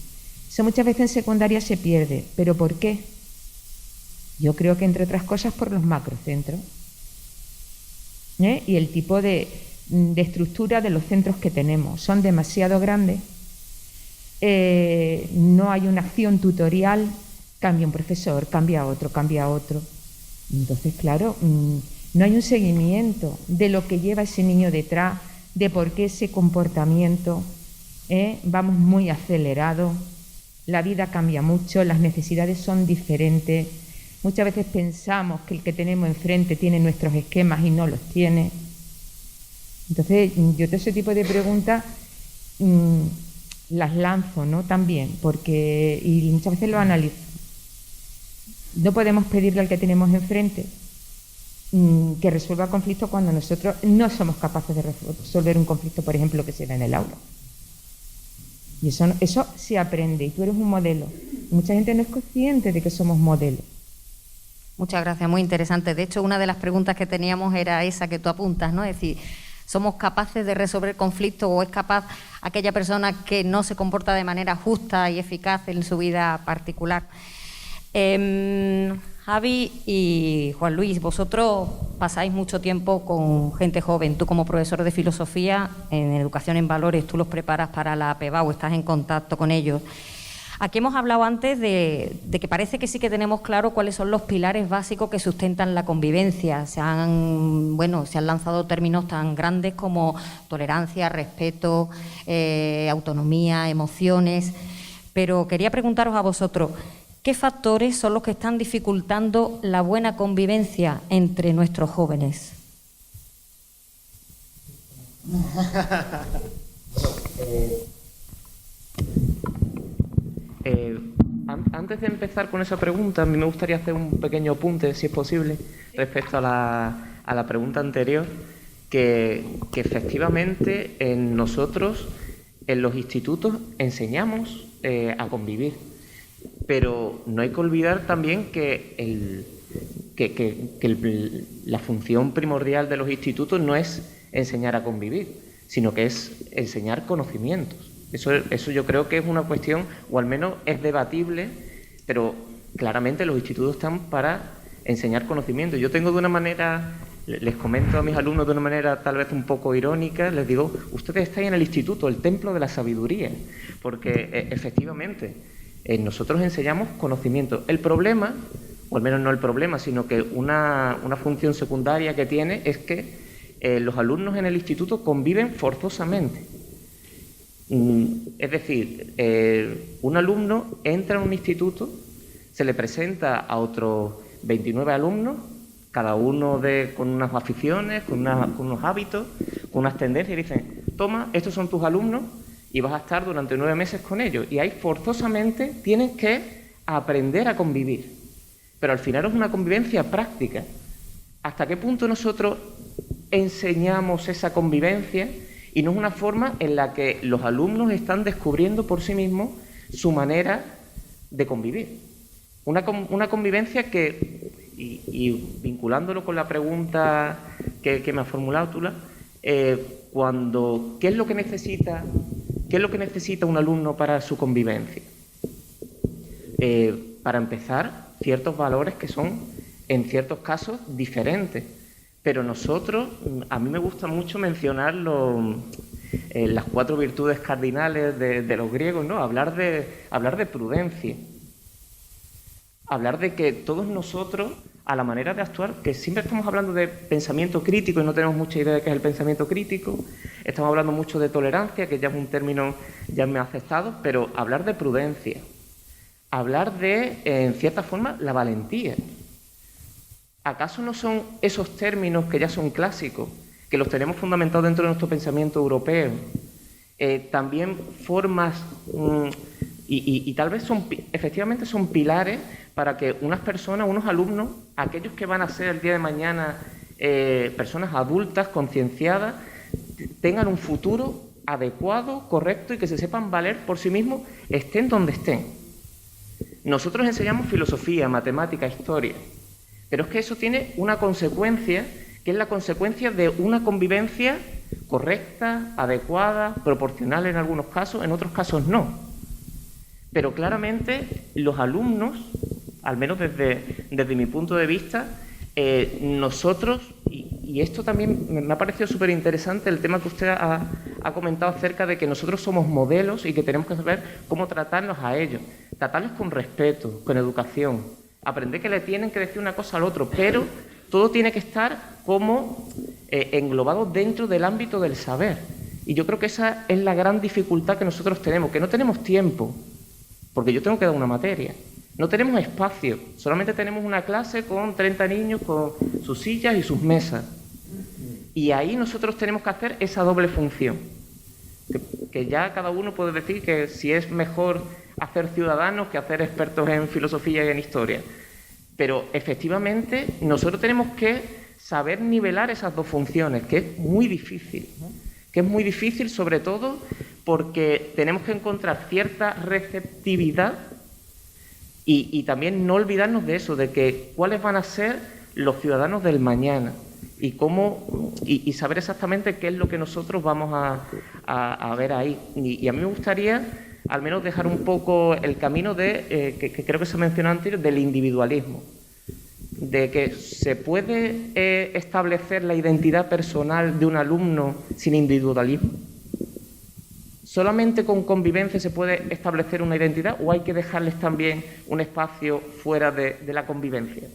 Eso muchas veces en secundaria se pierde. ¿Pero por qué? Yo creo que, entre otras cosas, por los macrocentros, y el tipo de estructura de los centros que tenemos. Son demasiado grandes, no hay una acción tutorial, cambia un profesor, cambia otro. Entonces, claro, no hay un seguimiento de lo que lleva ese niño detrás, de por qué ese comportamiento, vamos muy acelerados, la vida cambia mucho, las necesidades son diferentes. Muchas veces pensamos que el que tenemos enfrente tiene nuestros esquemas y no los tiene. Entonces, yo todo ese tipo de preguntas las lanzo, ¿no? También, porque y muchas veces lo analizo. No podemos pedirle al que tenemos enfrente que resuelva conflictos cuando nosotros no somos capaces de resolver un conflicto, por ejemplo, que se da en el aula. Y eso se aprende, y tú eres un modelo. Mucha gente no es consciente de que somos modelos. Muchas gracias, muy interesante. De hecho, una de las preguntas que teníamos era esa que tú apuntas, ¿no? Es decir, ¿somos capaces de resolver conflictos o es capaz aquella persona que no se comporta de manera justa y eficaz en su vida particular? Javi y Juan Luis, vosotros pasáis mucho tiempo con gente joven. Tú, como profesor de filosofía en Educación en Valores, tú los preparas para la APEVAU, estás en contacto con ellos. Aquí hemos hablado antes de que parece que sí que tenemos claro cuáles son los pilares básicos que sustentan la convivencia. Se han lanzado términos tan grandes como tolerancia, respeto, autonomía, emociones. Pero quería preguntaros a vosotros, ¿qué factores son los que están dificultando la buena convivencia entre nuestros jóvenes? Antes de empezar con esa pregunta, a mí me gustaría hacer un pequeño apunte, si es posible, respecto a la pregunta anterior, que efectivamente nosotros en los institutos enseñamos a convivir, pero no hay que olvidar también que la función primordial de los institutos no es enseñar a convivir, sino que es enseñar conocimientos. Eso yo creo que es una cuestión, o al menos es debatible, pero claramente los institutos están para enseñar conocimiento. Yo tengo de una manera, les comento a mis alumnos de una manera tal vez un poco irónica, les digo, ustedes están en el instituto, el templo de la sabiduría, porque efectivamente nosotros enseñamos conocimiento. El problema, o al menos no el problema, sino que una función secundaria que tiene es que los alumnos en el instituto conviven forzosamente. Es decir, un alumno entra en un instituto, se le presenta a otros 29 alumnos, cada uno con unas aficiones, con unos hábitos, con unas tendencias, y dicen, toma, estos son tus alumnos y vas a estar durante 9 meses con ellos. Y ahí forzosamente tienes que aprender a convivir. Pero al final es una convivencia práctica. ¿Hasta qué punto nosotros enseñamos esa convivencia? Y no es una forma en la que los alumnos están descubriendo por sí mismos su manera de convivir. Una convivencia que, y vinculándolo con la pregunta que me ha formulado Tula, ¿qué es lo que necesita un alumno para su convivencia? Para empezar, ciertos valores que son, en ciertos casos, diferentes. Pero nosotros, a mí me gusta mucho mencionar las 4 virtudes cardinales de los griegos, ¿no? Hablar de prudencia. Hablar de que todos nosotros, a la manera de actuar, que siempre estamos hablando de pensamiento crítico y no tenemos mucha idea de qué es el pensamiento crítico. Estamos hablando mucho de tolerancia, que ya es un término ya me ha aceptado, pero hablar de prudencia, hablar de, en cierta forma, la valentía. ¿Acaso no son esos términos que ya son clásicos, que los tenemos fundamentados dentro de nuestro pensamiento europeo? También formas y tal vez efectivamente son pilares para que unas personas, unos alumnos, aquellos que van a ser el día de mañana personas adultas, concienciadas, tengan un futuro adecuado, correcto y que se sepan valer por sí mismos, estén donde estén. Nosotros enseñamos filosofía, matemática, historia, pero es que eso tiene una consecuencia, que es la consecuencia de una convivencia correcta, adecuada, proporcional en algunos casos, en otros casos no. Pero claramente los alumnos, al menos desde mi punto de vista, nosotros, y esto también me ha parecido súper interesante el tema que usted ha comentado acerca de que nosotros somos modelos y que tenemos que saber cómo tratarnos a ellos, tratarlos con respeto, con educación, aprender que le tienen que decir una cosa al otro, pero todo tiene que estar como englobado dentro del ámbito del saber. Y yo creo que esa es la gran dificultad que nosotros tenemos, que no tenemos tiempo, porque yo tengo que dar una materia. No tenemos espacio, solamente tenemos una clase con 30 niños, con sus sillas y sus mesas. Y ahí nosotros tenemos que hacer esa doble función. Que ya cada uno puede decir que si es mejor hacer ciudadanos que hacer expertos en filosofía y en historia. Pero efectivamente nosotros tenemos que saber nivelar esas dos funciones, que es muy difícil. Que es muy difícil sobre todo porque tenemos que encontrar cierta receptividad y también no olvidarnos de eso, de que cuáles van a ser los ciudadanos del mañana y cómo y saber exactamente qué es lo que nosotros vamos a ver ahí. Y a mí me gustaría al menos dejar un poco el camino de que creo que se mencionó antes, del individualismo, de que se puede establecer la identidad personal de un alumno sin individualismo. ¿Solamente con convivencia se puede establecer una identidad o hay que dejarles también un espacio fuera de la convivencia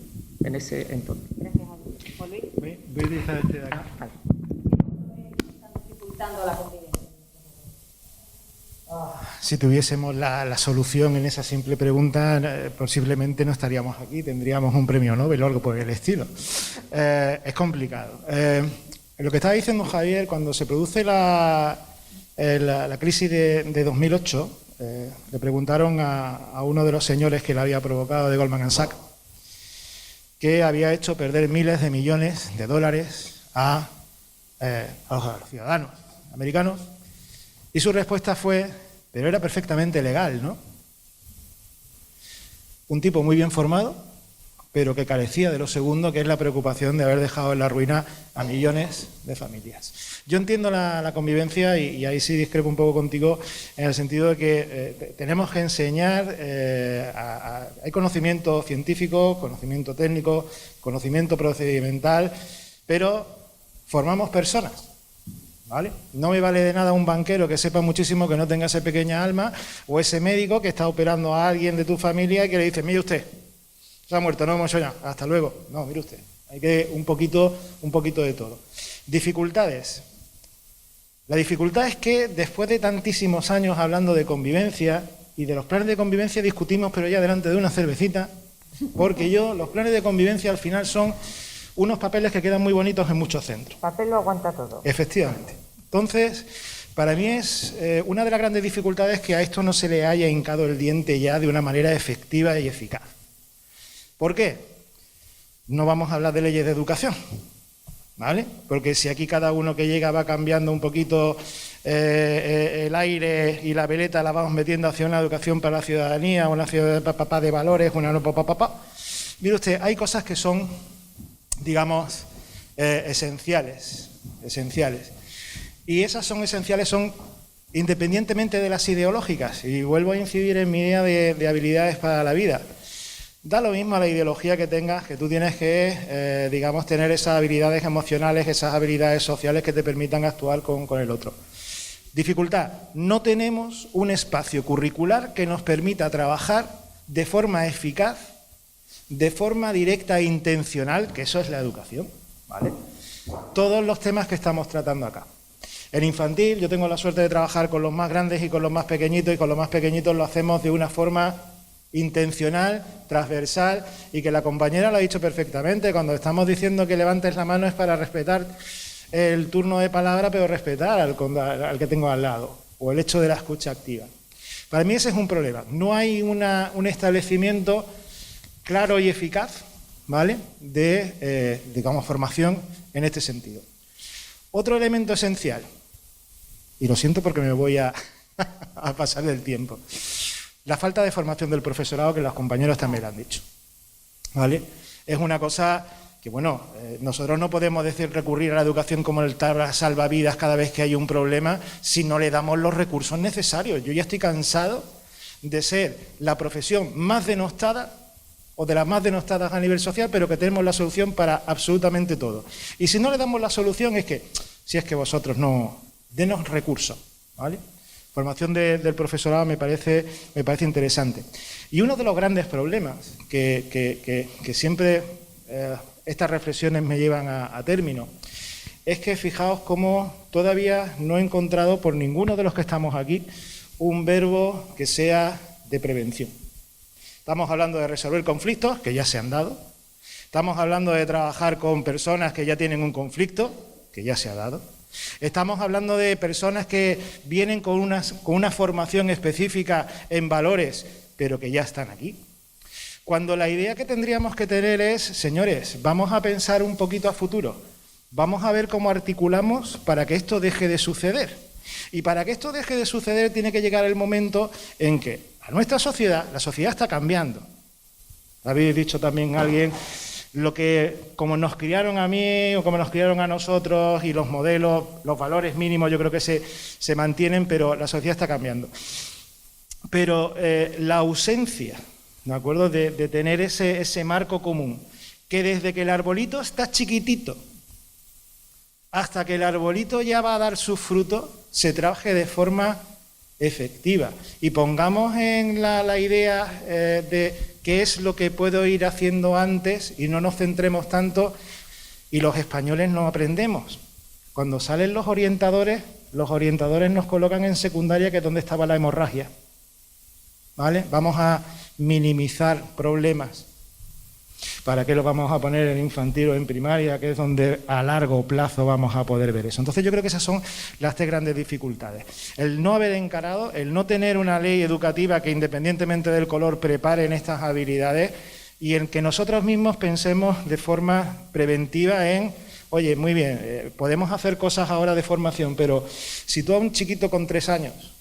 en ese entorno? Gracias a Dios. ¿Juan Luis? Voy a utilizar este de acá. Están dificultando la convivencia. Si tuviésemos la solución en esa simple pregunta, posiblemente no estaríamos aquí, tendríamos un premio Nobel o algo por el estilo. Es complicado. Lo que estaba diciendo Javier, cuando se produce la crisis de 2008, le preguntaron a uno de los señores que la había provocado, de Goldman Sachs, que había hecho perder miles de millones de dólares a los ciudadanos americanos, y su respuesta fue: pero era perfectamente legal, ¿no? Un tipo muy bien formado, pero que carecía de lo segundo, que es la preocupación de haber dejado en la ruina a millones de familias. Yo entiendo la convivencia y ahí sí discrepo un poco contigo en el sentido de que tenemos que enseñar, hay conocimiento científico, conocimiento técnico, conocimiento procedimental, pero formamos personas. ¿Vale? No me vale de nada un banquero que sepa muchísimo que no tenga esa pequeña alma, o ese médico que está operando a alguien de tu familia y que le dice: mire usted, se ha muerto, no hemos hecho nada, hasta luego. No, mire usted, hay que un poquito de todo. Dificultades. La dificultad es que después de tantísimos años hablando de convivencia y de los planes de convivencia discutimos, pero ya delante de una cervecita, porque los planes de convivencia al final son unos papeles que quedan muy bonitos en muchos centros. Papel lo aguanta todo. Efectivamente. Entonces, para mí es una de las grandes dificultades que a esto no se le haya hincado el diente ya de una manera efectiva y eficaz. ¿Por qué? No vamos a hablar de leyes de educación, ¿vale? Porque si aquí cada uno que llega va cambiando un poquito el aire y la veleta la vamos metiendo hacia una educación para la ciudadanía, una ciudadanía de valores, una no papá. Mire usted, hay cosas que son, digamos, esenciales. Y esas son esenciales, son independientemente de las ideológicas. Y vuelvo a incidir en mi idea de habilidades para la vida. Da lo mismo a la ideología que tengas, que tú tienes que, digamos, tener esas habilidades emocionales, esas habilidades sociales que te permitan actuar con el otro. Dificultad. No tenemos un espacio curricular que nos permita trabajar de forma eficaz de forma directa e intencional, que eso es la educación, ¿vale? Todos los temas que estamos tratando acá. En infantil yo tengo la suerte de trabajar con los más grandes y con los más pequeñitos, y con los más pequeñitos lo hacemos de una forma intencional, transversal, y que la compañera lo ha dicho perfectamente. Cuando estamos diciendo que levantes la mano es para respetar el turno de palabra, pero respetar al que tengo al lado, o el hecho de la escucha activa. Para mí ese es un problema. No hay un establecimiento claro y eficaz, ¿vale?, de digamos, formación en este sentido. Otro elemento esencial, y lo siento porque me voy a pasar del tiempo, la falta de formación del profesorado, que los compañeros también lo han dicho, ¿vale? Es una cosa que, bueno, nosotros no podemos recurrir a la educación como el tabla salvavidas cada vez que hay un problema si no le damos los recursos necesarios. Yo ya estoy cansado de ser la profesión más denostada o de las más denostadas a nivel social, pero que tenemos la solución para absolutamente todo. Y si no le damos la solución es que, si es que vosotros no, denos recursos, ¿vale? Formación del profesorado me parece interesante. Y uno de los grandes problemas que siempre estas reflexiones me llevan a término es que fijaos cómo todavía no he encontrado por ninguno de los que estamos aquí un verbo que sea de prevención. Estamos hablando de resolver conflictos que ya se han dado. Estamos hablando de trabajar con personas que ya tienen un conflicto que ya se ha dado. Estamos hablando de personas que vienen con una formación específica en valores, pero que ya están aquí. Cuando la idea que tendríamos que tener es, señores, vamos a pensar un poquito a futuro, vamos a ver cómo articulamos para que esto deje de suceder. Y para que esto deje de suceder tiene que llegar el momento en que a nuestra sociedad, la sociedad está cambiando. Habéis dicho también alguien, como nos criaron a mí o como nos criaron a nosotros, y los modelos, los valores mínimos yo creo que se mantienen, pero la sociedad está cambiando. Pero la ausencia, ¿de acuerdo?, de tener ese marco común, que desde que el arbolito está chiquitito hasta que el arbolito ya va a dar sus frutos, se trabaje de forma efectiva. Y pongamos en la idea de qué es lo que puedo ir haciendo antes y no nos centremos tanto, y los españoles no aprendemos. Cuando salen los orientadores nos colocan en secundaria, que es donde estaba la hemorragia, ¿vale? Vamos a minimizar problemas. ¿Para qué lo vamos a poner en infantil o en primaria, que es donde a largo plazo vamos a poder ver eso? Entonces yo creo que esas son las tres grandes dificultades. El no haber encarado, el no tener una ley educativa que independientemente del color prepare en estas habilidades, y en que nosotros mismos pensemos de forma preventiva en, oye, muy bien, podemos hacer cosas ahora de formación, pero si tú a un chiquito con 3 años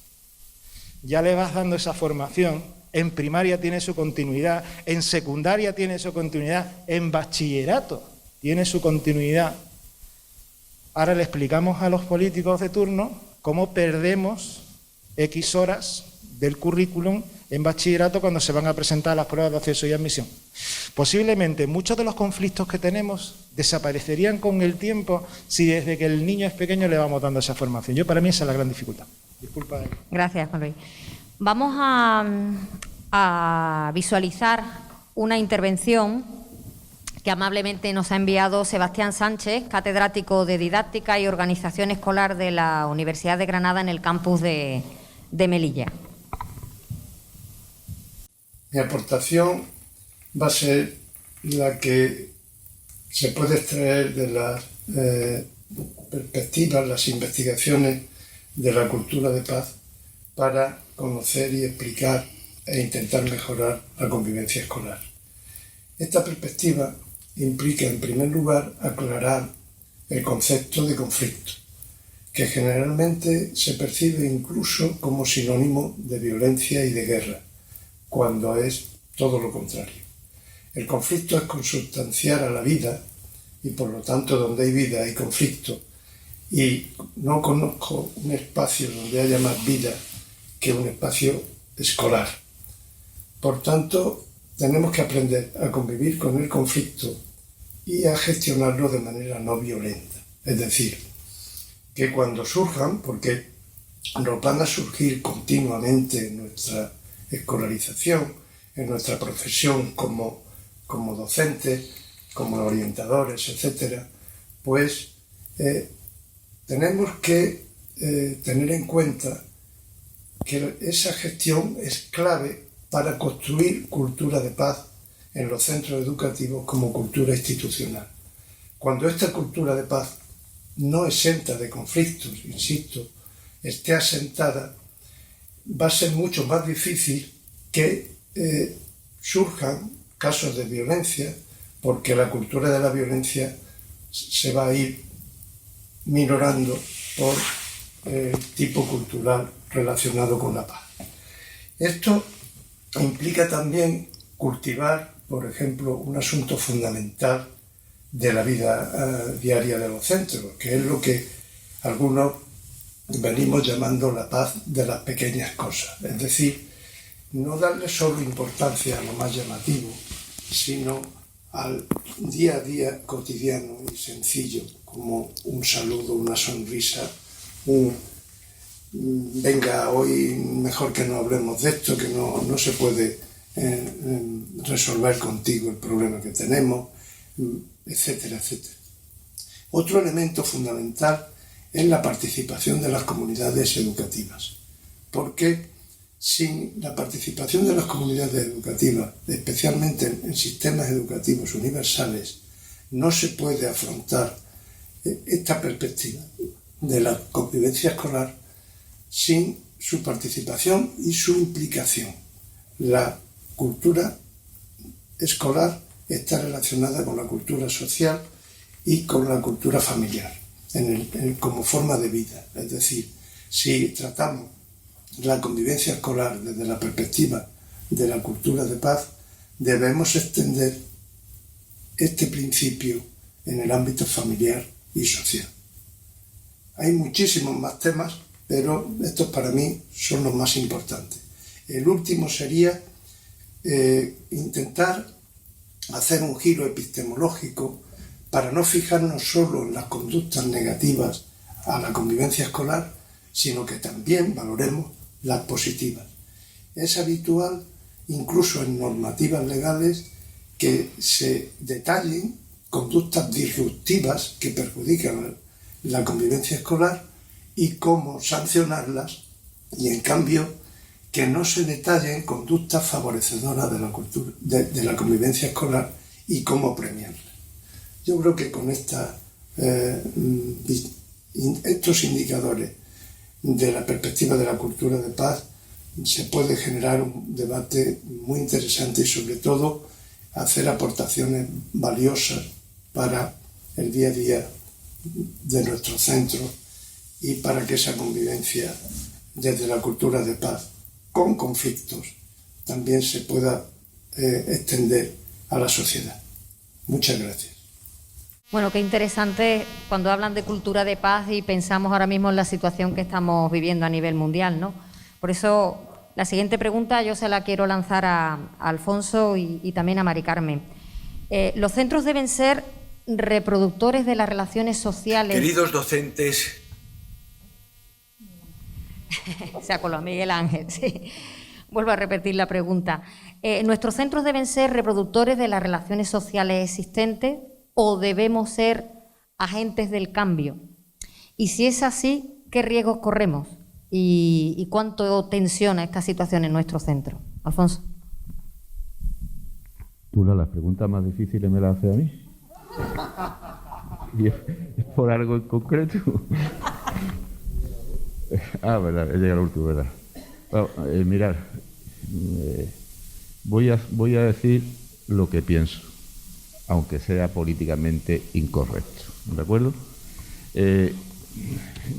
ya le vas dando esa formación, en primaria tiene su continuidad, en secundaria tiene su continuidad, en bachillerato tiene su continuidad. Ahora le explicamos a los políticos de turno cómo perdemos X horas del currículum en bachillerato cuando se van a presentar las pruebas de acceso y admisión. Posiblemente muchos de los conflictos que tenemos desaparecerían con el tiempo si desde que el niño es pequeño le vamos dando esa formación. Para mí esa es la gran dificultad. Disculpa. Gracias, Juan Luis. Vamos a visualizar una intervención que amablemente nos ha enviado Sebastián Sánchez, catedrático de Didáctica y Organización Escolar de la Universidad de Granada en el campus de Melilla. Mi aportación va a ser la que se puede extraer de las perspectivas, las investigaciones de la cultura de paz para conocer y explicar e intentar mejorar la convivencia escolar. Esta perspectiva implica, en primer lugar, aclarar el concepto de conflicto, que generalmente se percibe incluso como sinónimo de violencia y de guerra, cuando es todo lo contrario. El conflicto es consubstancial a la vida y, por lo tanto, donde hay vida hay conflicto, y no conozco un espacio donde haya más vida que un espacio escolar. Por tanto, tenemos que aprender a convivir con el conflicto y a gestionarlo de manera no violenta. Es decir, que cuando surjan, porque nos van a surgir continuamente en nuestra escolarización, en nuestra profesión como como docentes, como orientadores, etcétera, pues tenemos que tener en cuenta que esa gestión es clave para construir cultura de paz en los centros educativos como cultura institucional. Cuando esta cultura de paz, no exenta de conflictos, insisto, esté asentada, va a ser mucho más difícil que surjan casos de violencia, porque la cultura de la violencia se va a ir minorando por el tipo cultural relacionado con la paz. Esto implica también cultivar, por ejemplo, un asunto fundamental de la vida diaria de los centros, que es lo que algunos venimos llamando la paz de las pequeñas cosas. Es decir, no darle solo importancia a lo más llamativo, sino al día a día cotidiano y sencillo, como un saludo, una sonrisa, venga, hoy mejor que no hablemos de esto, que no se puede resolver contigo el problema que tenemos, etcétera, etcétera. Otro elemento fundamental es la participación de las comunidades educativas, porque sin la participación de las comunidades educativas, especialmente en sistemas educativos universales, no se puede afrontar esta perspectiva de la convivencia escolar sin su participación y su implicación. La cultura escolar está relacionada con la cultura social y con la cultura familiar, como forma de vida. Es decir, si tratamos la convivencia escolar desde la perspectiva de la cultura de paz, debemos extender este principio en el ámbito familiar y social. Hay muchísimos más temas, pero estos para mí son los más importantes. El último sería intentar hacer un giro epistemológico para no fijarnos solo en las conductas negativas a la convivencia escolar, sino que también valoremos las positivas. Es habitual, incluso en normativas legales, que se detallen conductas disruptivas que perjudican la convivencia escolar y cómo sancionarlas, y en cambio que no se detallen conductas favorecedoras de la cultura, de la convivencia escolar y cómo premiarlas. Yo creo que con estos indicadores de la perspectiva de la cultura de paz se puede generar un debate muy interesante y sobre todo hacer aportaciones valiosas para el día a día de nuestros centros y para que esa convivencia desde la cultura de paz con conflictos también se pueda extender a la sociedad. Muchas gracias. Bueno, qué interesante cuando hablan de cultura de paz y pensamos ahora mismo en la situación que estamos viviendo a nivel mundial, ¿no? Por eso la siguiente pregunta yo se la quiero lanzar a Alfonso y también a Mari Carmen. ¿Los centros deben ser reproductores de las relaciones sociales? Queridos docentes. Se acoló a Miguel Ángel, sí. Vuelvo a repetir la pregunta. ¿Nuestros centros deben ser reproductores de las relaciones sociales existentes o debemos ser agentes del cambio? Y si es así, ¿qué riesgos corremos? ¿Y cuánto tensiona esta situación en nuestro centro? Alfonso. Tú las preguntas más difíciles me las haces a mí. ¿Y es por algo en concreto? Verdad, he llegado al último, ¿verdad? Bueno, mirad, voy a decir lo que pienso, aunque sea políticamente incorrecto, ¿de acuerdo?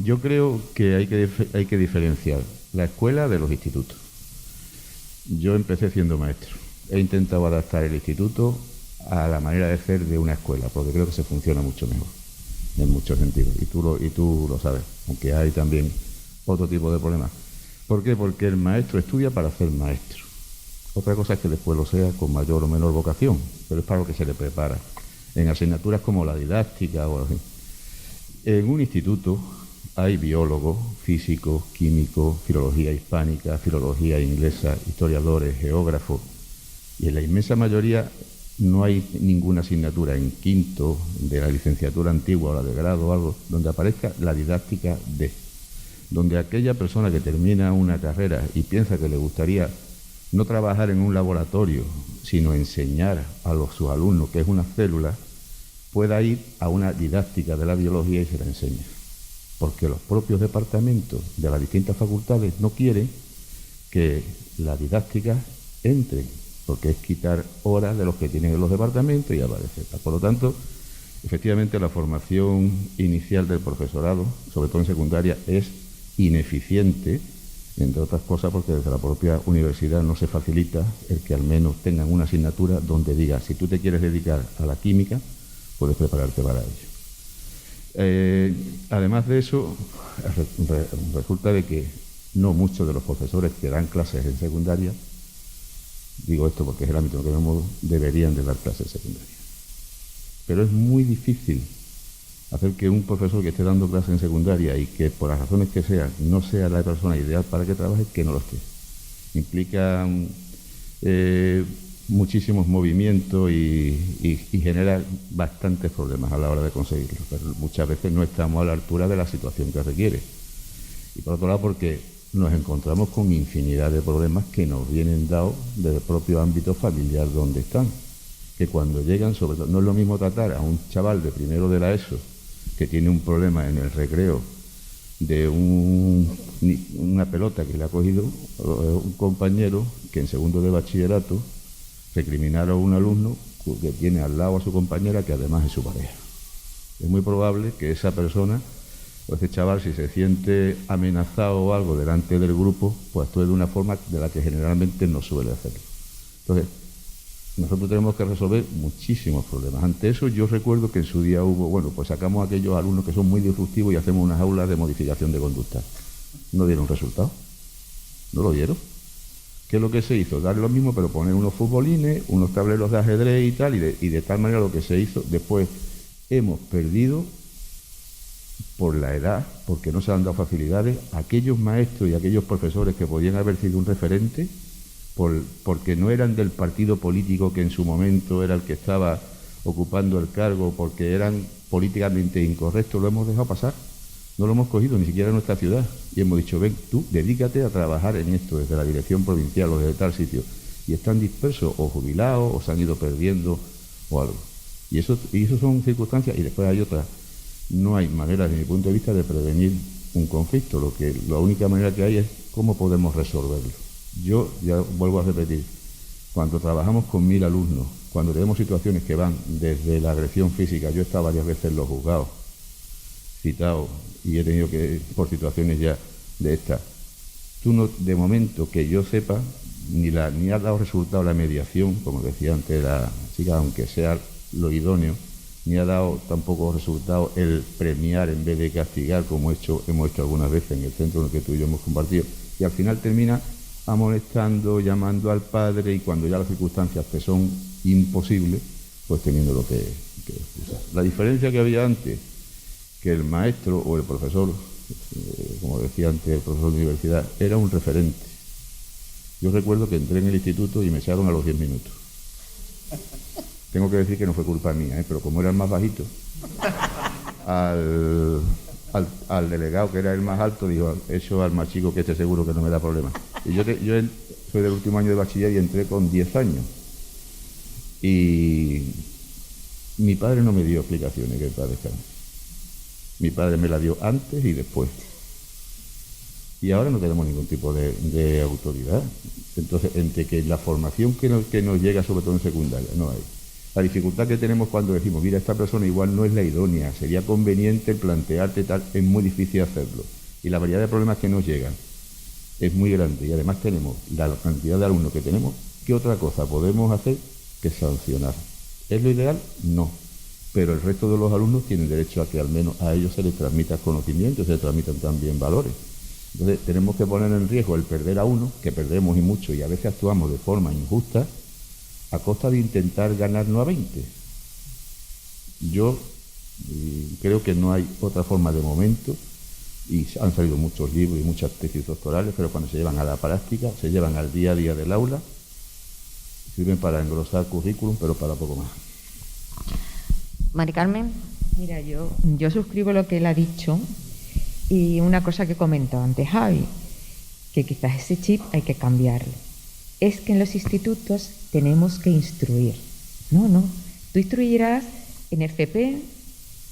Yo creo que hay que diferenciar la escuela de los institutos. Yo empecé siendo maestro. He intentado adaptar el instituto a la manera de ser de una escuela, porque creo que se funciona mucho mejor, en muchos sentidos. Y tú lo sabes, aunque hay también otro tipo de problemas. ¿Por qué? Porque el maestro estudia para ser maestro. Otra cosa es que después lo sea con mayor o menor vocación, pero es para lo que se le prepara. En asignaturas como la didáctica o así. En un instituto hay biólogos, físicos, químicos, filología hispánica, filología inglesa, historiadores, geógrafos, y en la inmensa mayoría no hay ninguna asignatura en quinto de la licenciatura antigua o la de grado o algo donde aparezca la didáctica de, donde aquella persona que termina una carrera y piensa que le gustaría no trabajar en un laboratorio, sino enseñar a sus alumnos qué es una célula, pueda ir a una didáctica de la biología y se la enseña. Porque los propios departamentos de las distintas facultades no quieren que la didáctica entre, porque es quitar horas de los que tienen en los departamentos y aparecer. Por lo tanto, efectivamente la formación inicial del profesorado, sobre todo en secundaria, es ineficiente, entre otras cosas porque desde la propia universidad no se facilita el que al menos tengan una asignatura donde diga, si tú te quieres dedicar a la química, puedes prepararte para ello. Además de eso, resulta de que no muchos de los profesores que dan clases en secundaria, digo esto porque es el ámbito en el que vemos, deberían de dar clases secundarias. Pero es muy difícil hacer que un profesor que esté dando clases en secundaria y que por las razones que sean no sea la persona ideal para que trabaje, que no lo esté. Implica muchísimos movimientos y genera bastantes problemas a la hora de conseguirlo. Pero muchas veces no estamos a la altura de la situación que requiere. Y por otro lado, porque nos encontramos con infinidad de problemas que nos vienen dados del propio ámbito familiar donde están. Que cuando llegan, sobre todo, no es lo mismo tratar a un chaval de primero de la ESO que tiene un problema en el recreo de una pelota que le ha cogido un compañero que en segundo de bachillerato recriminaron a un alumno que tiene al lado a su compañera que además es su pareja. Es muy probable que esa persona o ese chaval, si se siente amenazado o algo delante del grupo, pues actúe de una forma de la que generalmente no suele hacerlo. Entonces, nosotros tenemos que resolver muchísimos problemas. Ante eso, yo recuerdo que en su día hubo, pues sacamos a aquellos alumnos que son muy disruptivos y hacemos unas aulas de modificación de conducta. No dieron resultado. No lo dieron. ¿Qué es lo que se hizo? Dar lo mismo, pero poner unos futbolines, unos tableros de ajedrez y tal, y de tal manera lo que se hizo. Después hemos perdido, por la edad, porque no se han dado facilidades, aquellos maestros y aquellos profesores que podían haber sido un referente, porque no eran del partido político que en su momento era el que estaba ocupando el cargo, porque eran políticamente incorrectos, lo hemos dejado pasar, no lo hemos cogido ni siquiera en nuestra ciudad y hemos dicho, ven, tú dedícate a trabajar en esto desde la dirección provincial o desde tal sitio, y están dispersos o jubilados o se han ido perdiendo o algo. Y eso son circunstancias, y después hay otras. No hay manera, desde mi punto de vista, de prevenir un conflicto. La única manera que hay es cómo podemos resolverlo. Yo, ya vuelvo a repetir, cuando trabajamos con 1000 alumnos, cuando tenemos situaciones que van desde la agresión física, yo he estado varias veces en los juzgados, citado, y he tenido que, por situaciones ya de estas, tú no, de momento que yo sepa, ni ha dado resultado la mediación, como decía antes la chica, aunque sea lo idóneo, ni ha dado tampoco resultado el premiar en vez de castigar, como hemos hecho algunas veces en el centro en el que tú y yo hemos compartido, y al final termina amonestando, llamando al padre, y cuando ya las circunstancias te son imposibles, pues teniendo lo que excusar. La diferencia que había antes, que el maestro o el profesor, como decía antes el profesor de universidad, era un referente. Yo recuerdo que entré en el instituto y me echaron a los 10 minutos. Tengo que decir que no fue culpa mía, pero como era el más bajito, al delegado, que era el más alto, dijo, eso al más chico, que este seguro que no me da problema. Y yo soy del último año de bachiller y entré con 10 años. Y mi padre no me dio explicaciones, que el padre está. Mi padre me la dio antes y después. Y ahora no tenemos ningún tipo de autoridad. Entonces, entre que la formación que nos llega, sobre todo en secundaria, no hay. La dificultad que tenemos cuando decimos, mira, esta persona igual no es la idónea, sería conveniente plantearte tal, es muy difícil hacerlo. Y la variedad de problemas que nos llegan es muy grande. Y además tenemos la cantidad de alumnos que tenemos. ¿Qué otra cosa podemos hacer que sancionar? ¿Es lo ideal? No. Pero el resto de los alumnos tienen derecho a que al menos a ellos se les transmita conocimiento, se les transmitan también valores. Entonces tenemos que poner en riesgo el perder a uno, que perdemos y mucho, y a veces actuamos de forma injusta, a costa de intentar ganarnos a 20. Yo creo que no hay otra forma de momento, y han salido muchos libros y muchas tesis doctorales, pero cuando se llevan a la práctica, se llevan al día a día del aula, sirven para engrosar currículum, pero para poco más. Mari Carmen. Mira, yo suscribo lo que él ha dicho y una cosa que comentó antes Javi, que quizás ese chip hay que cambiarlo. Es que en los institutos tenemos que instruir. No. Tú instruirás en FP,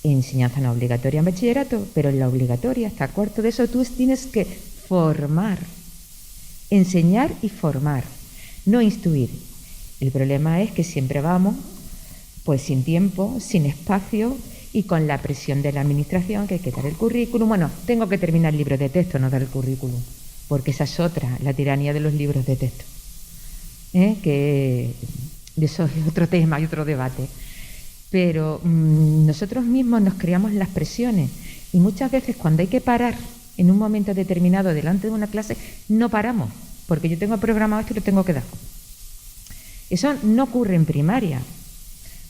en enseñanza no obligatoria en bachillerato, pero en la obligatoria, hasta cuarto de eso, tú tienes que formar, enseñar y formar, no instruir. El problema es que siempre vamos pues sin tiempo, sin espacio y con la presión de la administración, que hay que dar el currículum. Bueno, tengo que terminar el libro de texto, no dar el currículum, porque esa es otra, la tiranía de los libros de texto. Que eso es otro tema y otro debate. Pero nosotros mismos nos creamos las presiones y muchas veces cuando hay que parar en un momento determinado delante de una clase, no paramos, porque yo tengo programado esto y lo tengo que dar. Eso no ocurre en primaria,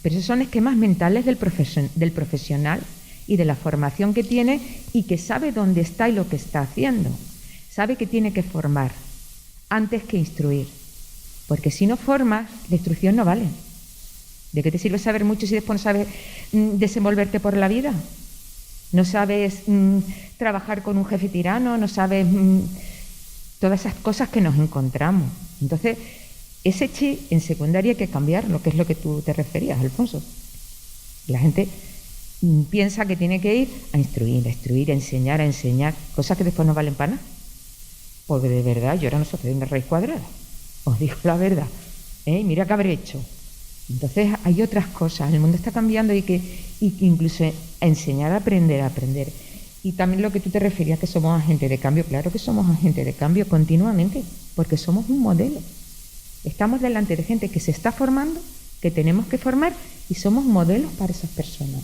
pero esos son esquemas mentales del profesional y de la formación que tiene y que sabe dónde está y lo que está haciendo. Sabe que tiene que formar antes que instruir, porque si no formas, la instrucción no vale. ¿De qué te sirve saber mucho si después no sabes desenvolverte por la vida? No sabes trabajar con un jefe tirano, no sabes todas esas cosas que nos encontramos. Entonces, ese chip en secundaria hay que cambiarlo, que es lo que tú te referías, Alfonso. La gente piensa que tiene que ir a instruir, a enseñar, cosas que después no valen para nada. Porque de verdad, yo ahora no sé de una raíz cuadrada, os digo la verdad. Mira qué habré hecho. Entonces hay otras cosas, el mundo está cambiando y que incluso enseñar a aprender. Y también lo que tú te referías, que somos agentes de cambio, claro que somos agentes de cambio continuamente, porque somos un modelo. Estamos delante de gente que se está formando, que tenemos que formar y somos modelos para esas personas.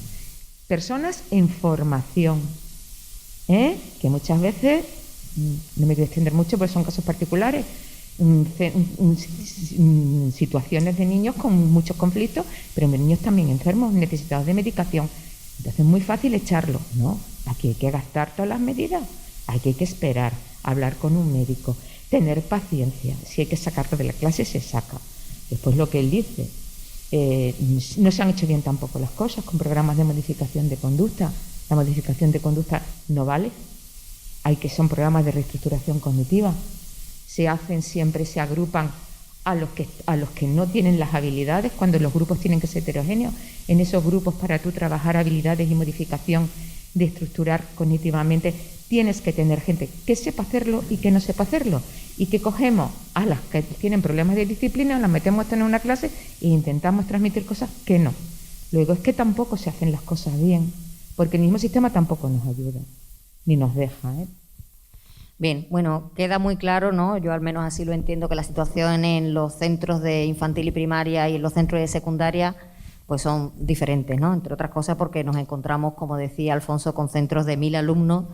Personas en formación, que muchas veces, no me voy a extender mucho porque son casos particulares, situaciones de niños con muchos conflictos, pero niños también enfermos, necesitados de medicación. Entonces es muy fácil echarlo, ¿no? Aquí hay que gastar todas las medidas, aquí hay que esperar, hablar con un médico, tener paciencia. Si hay que sacarlo de la clase, se saca. Después lo que él dice, no se han hecho bien tampoco las cosas con programas de modificación de conducta. La modificación de conducta no vale. Son programas de reestructuración cognitiva. Se hacen siempre, se agrupan a los que no tienen las habilidades, cuando los grupos tienen que ser heterogéneos. En esos grupos, para tú trabajar habilidades y modificación de estructurar cognitivamente, tienes que tener gente que sepa hacerlo y que no sepa hacerlo. Y que cogemos a las que tienen problemas de disciplina, las metemos en una clase e intentamos transmitir cosas que no. Luego es que tampoco se hacen las cosas bien, porque el mismo sistema tampoco nos ayuda, ni nos deja, Bien, bueno, queda muy claro, ¿no? Yo al menos así lo entiendo, que la situación en los centros de infantil y primaria y en los centros de secundaria pues son diferentes, ¿no? Entre otras cosas porque nos encontramos, como decía Alfonso, con centros de 1000 alumnos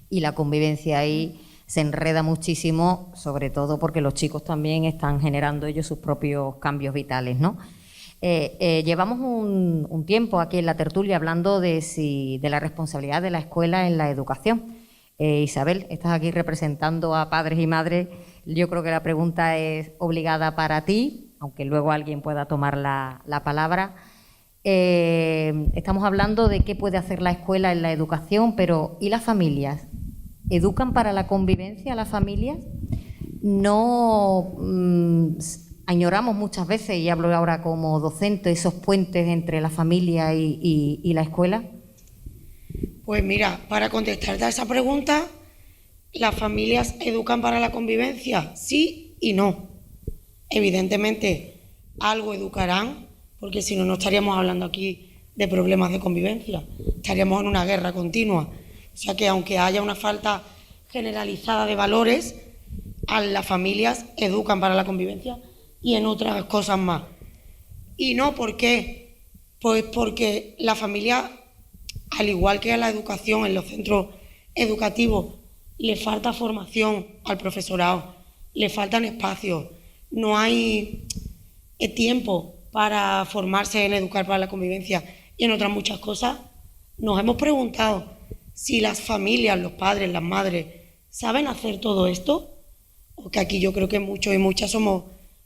y la convivencia ahí se enreda muchísimo, sobre todo porque los chicos también están generando ellos sus propios cambios vitales, ¿no? Llevamos un tiempo aquí en la tertulia hablando de la responsabilidad de la escuela en la educación. Isabel, estás aquí representando a padres y madres. Yo creo que la pregunta es obligada para ti, aunque luego alguien pueda tomar la palabra. Estamos hablando de qué puede hacer la escuela en la educación, pero ¿y las familias? ¿Educan para la convivencia las familias? No añoramos muchas veces, y hablo ahora como docente, esos puentes entre la familia y la escuela. Pues mira, para contestarte a esa pregunta, ¿las familias educan para la convivencia? Sí y no. Evidentemente, algo educarán, porque si no, no estaríamos hablando aquí de problemas de convivencia, estaríamos en una guerra continua. O sea que aunque haya una falta generalizada de valores, a las familias educan para la convivencia y en otras cosas más. Y no, ¿por qué? Pues porque la familia, al igual que a la educación en los centros educativos, le falta formación al profesorado, le faltan espacios, no hay tiempo para formarse en educar para la convivencia y en otras muchas cosas. Nos hemos preguntado si las familias, los padres, las madres, saben hacer todo esto, o que aquí yo creo que muchos y muchas somos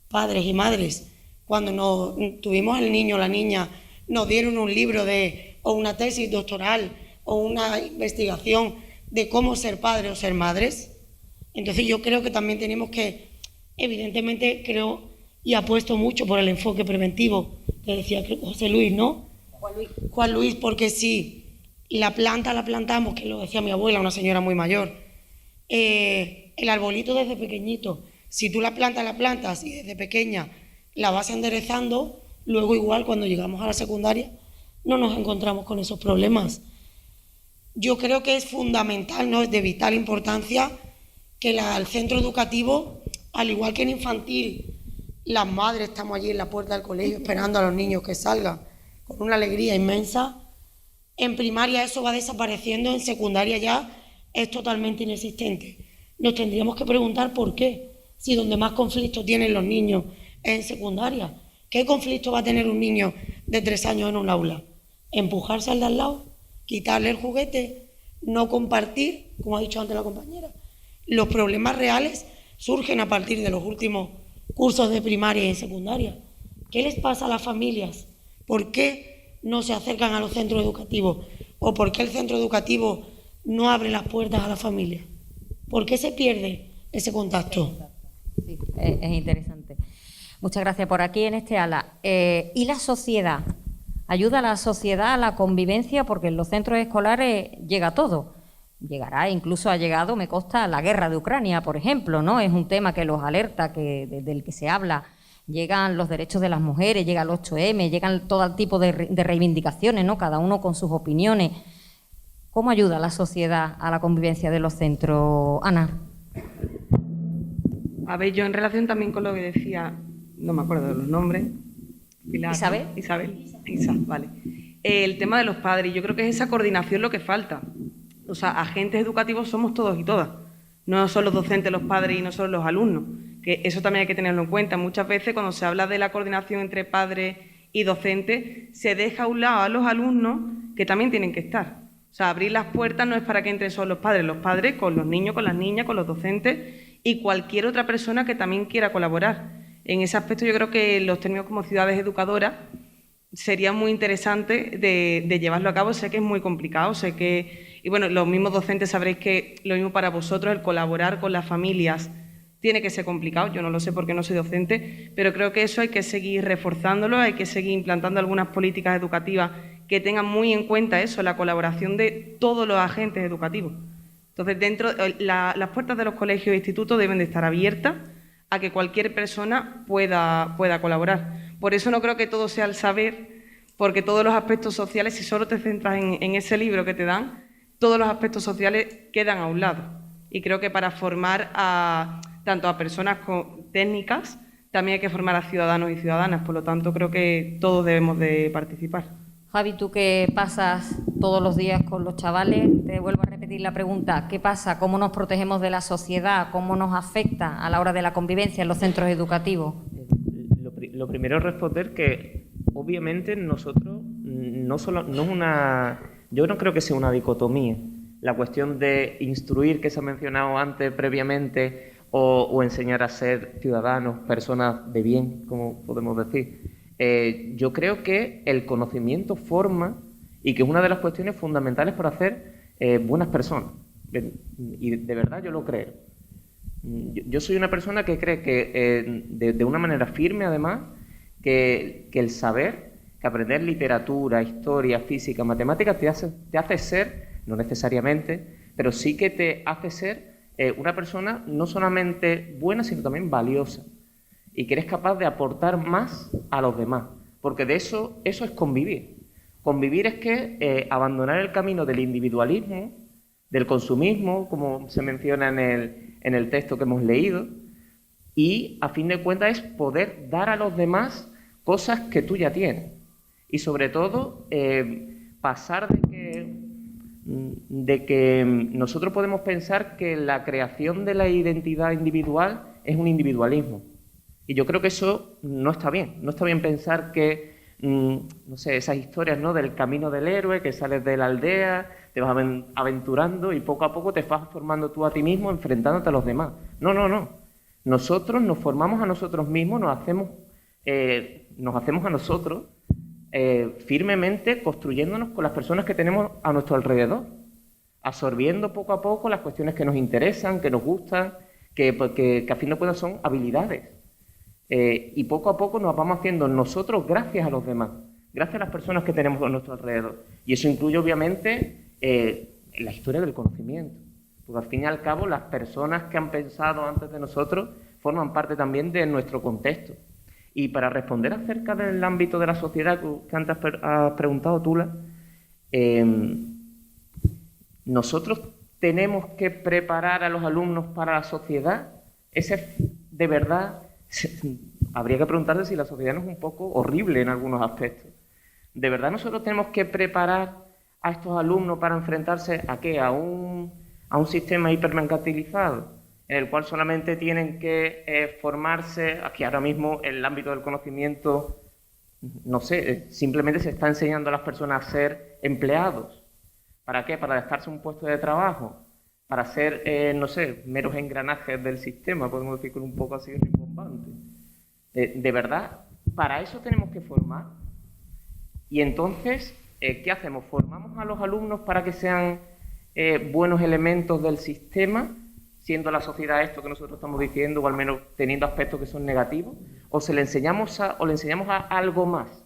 padres y madres Cuando tuvimos el niño o la niña, nos dieron un libro o una tesis doctoral o una investigación de cómo ser padre o ser madres. Entonces yo creo que también tenemos que, evidentemente creo y apuesto mucho por el enfoque preventivo, que decía José Luis, ¿no? Juan Luis, porque si la planta la plantamos, que lo decía mi abuela, una señora muy mayor, el arbolito desde pequeñito, si tú la plantas y desde pequeña la vas enderezando, luego igual cuando llegamos a la secundaria no nos encontramos con esos problemas. Yo creo que es fundamental, ¿no? Es de vital importancia que el centro educativo, al igual que en infantil, las madres estamos allí en la puerta del colegio esperando a los niños que salgan con una alegría inmensa. En primaria eso va desapareciendo, en secundaria ya es totalmente inexistente. Nos tendríamos que preguntar por qué, si donde más conflictos tienen los niños es en secundaria. ¿Qué conflicto va a tener un niño de 3 años en un aula? ¿Empujarse al de al lado? ¿Quitarle el juguete? ¿No compartir? Como ha dicho antes la compañera. Los problemas reales surgen a partir de los últimos cursos de primaria y secundaria. ¿Qué les pasa a las familias? ¿Por qué no se acercan a los centros educativos? ¿O por qué el centro educativo no abre las puertas a la familia? ¿Por qué se pierde ese contacto? Sí, es interesante. Muchas gracias. Por aquí en este ala. ¿Y la sociedad? ¿Ayuda a la sociedad a la convivencia? Porque en los centros escolares llega todo. Llegará, incluso ha llegado, me consta, la guerra de Ucrania, por ejemplo, ¿no? Es un tema que los alerta, del que se habla. Llegan los derechos de las mujeres, llega el 8M, llegan todo tipo de reivindicaciones, ¿no? Cada uno con sus opiniones. ¿Cómo ayuda la sociedad a la convivencia de los centros? Ana. A ver, yo en relación también con lo que decía, no me acuerdo de los nombres. Pilar, ¿Isabel? Isa, vale. El tema de los padres, yo creo que es esa coordinación lo que falta. O sea, agentes educativos somos todos y todas. No son los docentes los padres y no son los alumnos. Que eso también hay que tenerlo en cuenta. Muchas veces cuando se habla de la coordinación entre padres y docentes, se deja a un lado a los alumnos que también tienen que estar. O sea, abrir las puertas no es para que entren solo los padres con los niños, con las niñas, con los docentes y cualquier otra persona que también quiera colaborar. En ese aspecto yo creo que los términos como ciudades educadoras sería muy interesante de llevarlo a cabo. Sé que es muy complicado, sé que... Y bueno, los mismos docentes sabréis que lo mismo para vosotros, el colaborar con las familias tiene que ser complicado. Yo no lo sé porque no soy docente, pero creo que eso hay que seguir reforzándolo, hay que seguir implantando algunas políticas educativas que tengan muy en cuenta eso, la colaboración de todos los agentes educativos. Entonces, las puertas de los colegios e institutos deben de estar abiertas a que cualquier persona pueda colaborar. Por eso no creo que todo sea el saber, porque todos los aspectos sociales, si solo te centras en ese libro que te dan, todos los aspectos sociales quedan a un lado. Y creo que para formar tanto a personas técnicas, también hay que formar a ciudadanos y ciudadanas. Por lo tanto, creo que todos debemos de participar. Javi, tú que pasas todos los días con los chavales, te vuelvo a repetir la pregunta. ¿Qué pasa? ¿Cómo nos protegemos de la sociedad? ¿Cómo nos afecta a la hora de la convivencia en los centros educativos? Lo primero es responder que, obviamente, nosotros no es una... Yo no creo que sea una dicotomía. La cuestión de instruir, que se ha mencionado antes previamente, o enseñar a ser ciudadanos, personas de bien, como podemos decir. Yo creo que el conocimiento forma y que es una de las cuestiones fundamentales para hacer buenas personas. Y de verdad yo lo creo. Yo soy una persona que cree que, de una manera firme además, que el saber, que aprender literatura, historia, física, matemáticas te hace ser, no necesariamente, pero sí que te hace ser una persona no solamente buena, sino también valiosa. Y que eres capaz de aportar más a los demás. Porque de eso es convivir. Convivir es que abandonar el camino del individualismo, del consumismo, como se menciona en el texto que hemos leído, y a fin de cuentas es poder dar a los demás cosas que tú ya tienes. Y sobre todo, pasar de que nosotros podemos pensar que la creación de la identidad individual es un individualismo. Y yo creo que eso no está bien. No está bien pensar que, no sé, esas historias, ¿no?, del camino del héroe, que sales de la aldea, te vas aventurando y poco a poco te vas formando tú a ti mismo, enfrentándote a los demás. No. Nosotros nos formamos a nosotros mismos, nos hacemos nos hacemos a nosotros firmemente construyéndonos con las personas que tenemos a nuestro alrededor, absorbiendo poco a poco las cuestiones que nos interesan, que nos gustan, que a fin de cuentas son habilidades. Y poco a poco nos vamos haciendo nosotros gracias a los demás, gracias a las personas que tenemos a nuestro alrededor. Y eso incluye, obviamente, la historia del conocimiento. Porque al fin y al cabo, las personas que han pensado antes de nosotros forman parte también de nuestro contexto. Y para responder acerca del ámbito de la sociedad que antes has preguntado, Tula, nosotros tenemos que preparar a los alumnos para la sociedad. De verdad, habría que preguntarse si la sociedad no es un poco horrible en algunos aspectos. ¿De verdad nosotros tenemos que preparar a estos alumnos para enfrentarse ¿a qué? A un sistema hipermercantilizado, en el cual solamente tienen que formarse, aquí ahora mismo en el ámbito del conocimiento, no sé, simplemente se está enseñando a las personas a ser empleados. ¿Para qué? Para adaptarse a un puesto de trabajo, para ser, no sé, meros engranajes del sistema, podemos decir con un poco así rimbombante. De verdad, para eso tenemos que formar. Y entonces, ¿qué hacemos? ¿Formamos a los alumnos para que sean buenos elementos del sistema, siendo la sociedad esto que nosotros estamos diciendo, o al menos teniendo aspectos que son negativos? ¿O le enseñamos a algo más?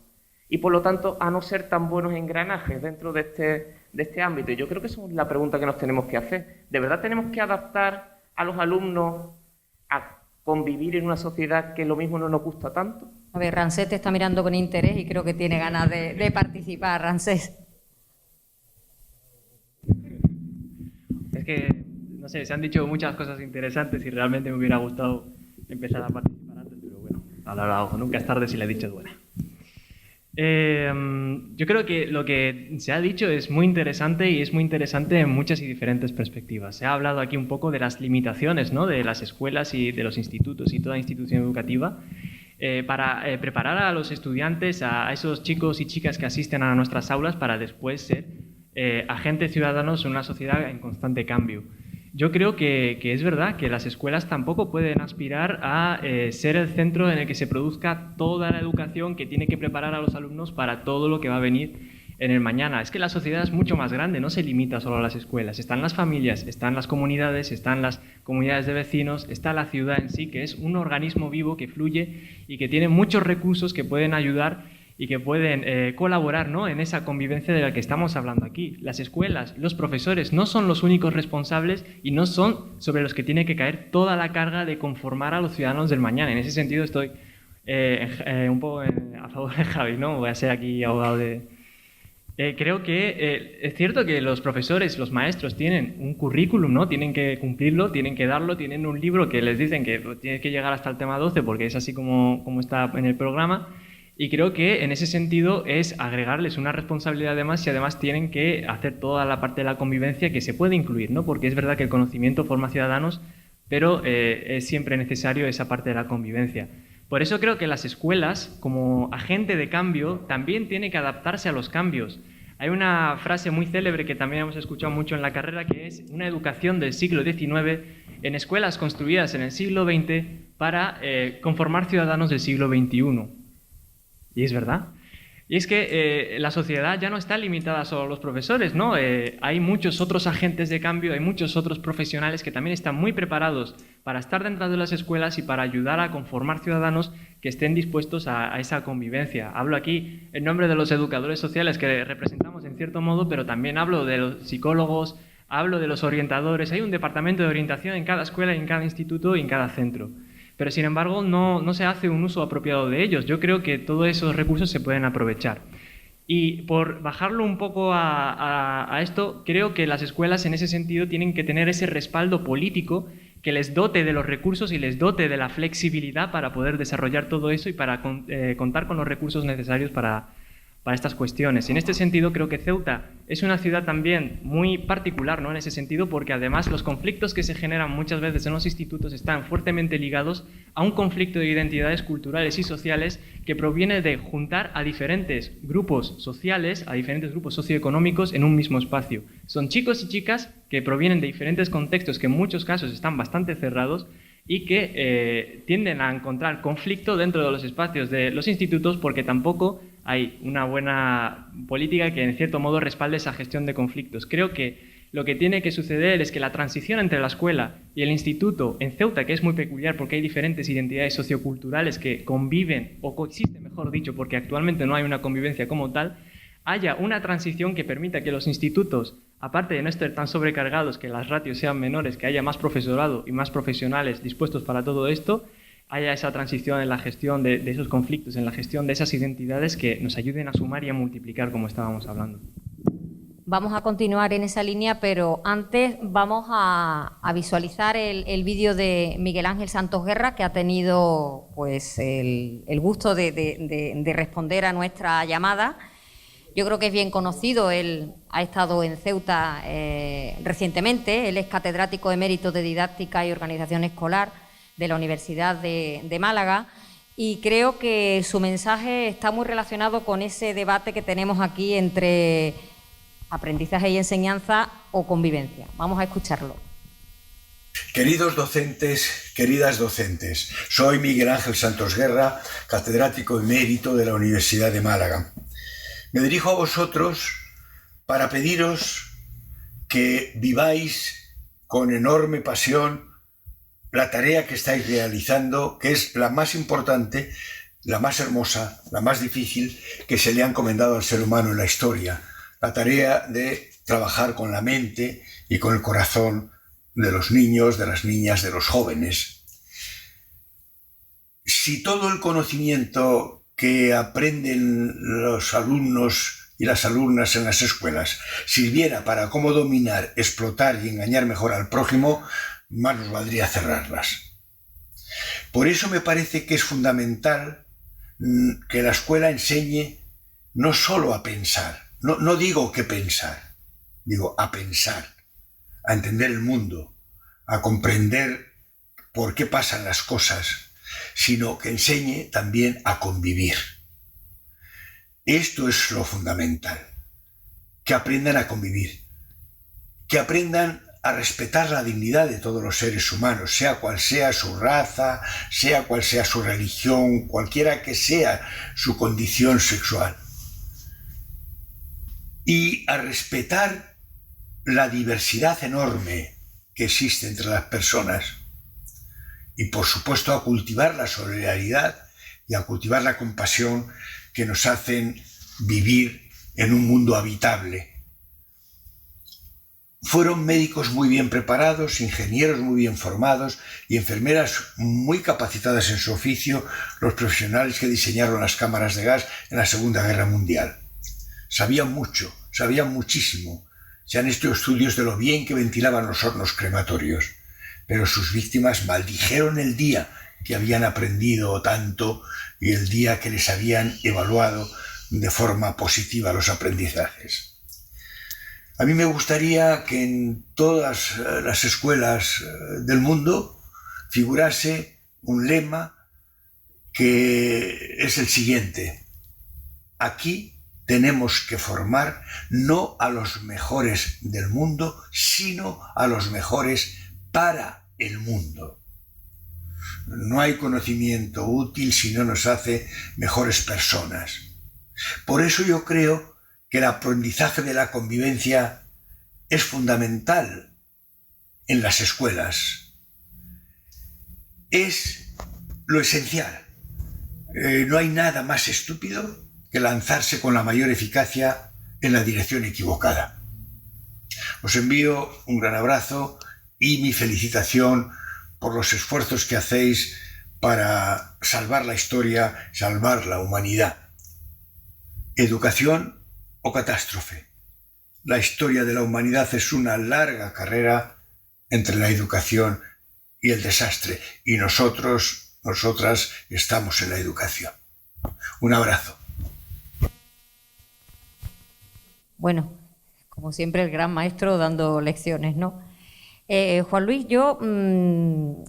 Y por lo tanto, a no ser tan buenos engranajes dentro de este ámbito. Y yo creo que esa es la pregunta que nos tenemos que hacer. ¿De verdad tenemos que adaptar a los alumnos a convivir en una sociedad que lo mismo no nos gusta tanto? A ver, Ramsés te está mirando con interés y creo que tiene ganas de participar. Ramsés. Es que, no sé, se han dicho muchas cosas interesantes y realmente me hubiera gustado empezar a participar antes, pero bueno, ahora nunca es tarde si la dicha es buena. Yo creo que lo que se ha dicho es muy interesante y es muy interesante en muchas y diferentes perspectivas. Se ha hablado aquí un poco de las limitaciones, ¿no?, de las escuelas y de los institutos y toda institución educativa para preparar a los estudiantes, a esos chicos y chicas que asisten a nuestras aulas para después ser agentes ciudadanos en una sociedad en constante cambio. Yo creo que es verdad que las escuelas tampoco pueden aspirar a ser el centro en el que se produzca toda la educación que tiene que preparar a los alumnos para todo lo que va a venir en el mañana. Es que la sociedad es mucho más grande, no se limita solo a las escuelas. Están las familias, están las comunidades, están las comunidades de vecinos, está la ciudad en sí, que es un organismo vivo que fluye y que tiene muchos recursos que pueden ayudar y que pueden colaborar, ¿no?, en esa convivencia de la que estamos hablando aquí. Las escuelas, los profesores no son los únicos responsables y no son sobre los que tiene que caer toda la carga de conformar a los ciudadanos del mañana. En ese sentido estoy un poco a favor de Javi, ¿no? Voy a ser aquí abogado de... creo que es cierto que los profesores, los maestros tienen un currículum, ¿no? Tienen que cumplirlo, tienen que darlo, tienen un libro que les dicen que tiene que llegar hasta el tema 12 porque es así como está en el programa. Y creo que en ese sentido es agregarles una responsabilidad además y además tienen que hacer toda la parte de la convivencia que se puede incluir, ¿no? Porque es verdad que el conocimiento forma ciudadanos, pero es siempre necesario esa parte de la convivencia. Por eso creo que las escuelas, como agente de cambio, también tienen que adaptarse a los cambios. Hay una frase muy célebre que también hemos escuchado mucho en la carrera, que es una educación del siglo XIX en escuelas construidas en el siglo XX para conformar ciudadanos del siglo XXI. Y es verdad. Y es que la sociedad ya no está limitada solo a los profesores, ¿no? Hay muchos otros agentes de cambio, hay muchos otros profesionales que también están muy preparados para estar dentro de las escuelas y para ayudar a conformar ciudadanos que estén dispuestos a esa convivencia. Hablo aquí en nombre de los educadores sociales que representamos en cierto modo, pero también hablo de los psicólogos, hablo de los orientadores. Hay un departamento de orientación en cada escuela, en cada instituto y en cada centro. Pero sin embargo no se hace un uso apropiado de ellos. Yo creo que todos esos recursos se pueden aprovechar. Y por bajarlo un poco a esto, creo que las escuelas en ese sentido tienen que tener ese respaldo político que les dote de los recursos y les dote de la flexibilidad para poder desarrollar todo eso y para contar con los recursos necesarios para estas cuestiones. Y en este sentido creo que Ceuta es una ciudad también muy particular, ¿no?, en ese sentido, porque además los conflictos que se generan muchas veces en los institutos están fuertemente ligados a un conflicto de identidades culturales y sociales que proviene de juntar a diferentes grupos sociales, a diferentes grupos socioeconómicos en un mismo espacio. Son chicos y chicas que provienen de diferentes contextos que en muchos casos están bastante cerrados y que tienden a encontrar conflicto dentro de los espacios de los institutos porque tampoco hay una buena política que en cierto modo respalde esa gestión de conflictos. Creo que lo que tiene que suceder es que la transición entre la escuela y el instituto en Ceuta, que es muy peculiar porque hay diferentes identidades socioculturales que conviven o coexisten, mejor dicho, porque actualmente no hay una convivencia como tal, haya una transición que permita que los institutos, aparte de no estar tan sobrecargados, que las ratios sean menores, que haya más profesorado y más profesionales dispuestos para todo esto, haya esa transición en la gestión de esos conflictos, en la gestión de esas identidades que nos ayuden a sumar y a multiplicar, como estábamos hablando. Vamos a continuar en esa línea, pero antes vamos a visualizar el vídeo de Miguel Ángel Santos Guerra, que ha tenido pues, el gusto de responder a nuestra llamada. Yo creo que es bien conocido, él ha estado en Ceuta recientemente, él es catedrático emérito de Didáctica y Organización Escolar de la Universidad de Málaga, y creo que su mensaje está muy relacionado con ese debate que tenemos aquí entre aprendizaje y enseñanza o convivencia. Vamos a escucharlo. Queridos docentes, queridas docentes, soy Miguel Ángel Santos Guerra, catedrático emérito de la Universidad de Málaga. Me dirijo a vosotros para pediros que viváis con enorme pasión la tarea que estáis realizando, que es la más importante, la más hermosa, la más difícil que se le ha encomendado al ser humano en la historia, la tarea de trabajar con la mente y con el corazón de los niños, de las niñas, de los jóvenes. Si todo el conocimiento que aprenden los alumnos y las alumnas en las escuelas sirviera para cómo dominar, explotar y engañar mejor al prójimo, más nos valdría cerrarlas. Por eso me parece que es fundamental que la escuela enseñe no solo a pensar, no digo que pensar, digo a pensar, a entender el mundo, a comprender por qué pasan las cosas, sino que enseñe también a convivir. Esto es lo fundamental, que aprendan a convivir, que aprendan a respetar la dignidad de todos los seres humanos, sea cual sea su raza, sea cual sea su religión, cualquiera que sea su condición sexual. Y a respetar la diversidad enorme que existe entre las personas. Y por supuesto a cultivar la solidaridad y a cultivar la compasión que nos hacen vivir en un mundo habitable. Fueron médicos muy bien preparados, ingenieros muy bien formados y enfermeras muy capacitadas en su oficio los profesionales que diseñaron las cámaras de gas en la Segunda Guerra Mundial. Sabían mucho, sabían muchísimo. Se han hecho estudios de lo bien que ventilaban los hornos crematorios. Pero sus víctimas maldijeron el día que habían aprendido tanto y el día que les habían evaluado de forma positiva los aprendizajes. A mí me gustaría que en todas las escuelas del mundo figurase un lema que es el siguiente: aquí tenemos que formar no a los mejores del mundo, sino a los mejores para el mundo. No hay conocimiento útil si no nos hace mejores personas. Por eso yo creo que el aprendizaje de la convivencia es fundamental en las escuelas. Es lo esencial. No hay nada más estúpido que lanzarse con la mayor eficacia en la dirección equivocada. Os envío un gran abrazo y mi felicitación por los esfuerzos que hacéis para salvar la historia, salvar la humanidad. Educación o catástrofe. La historia de la humanidad es una larga carrera entre la educación y el desastre, y nosotros, nosotras, estamos en la educación. Un abrazo. Bueno, como siempre el gran maestro dando lecciones, ¿no? Juan Luis, yo,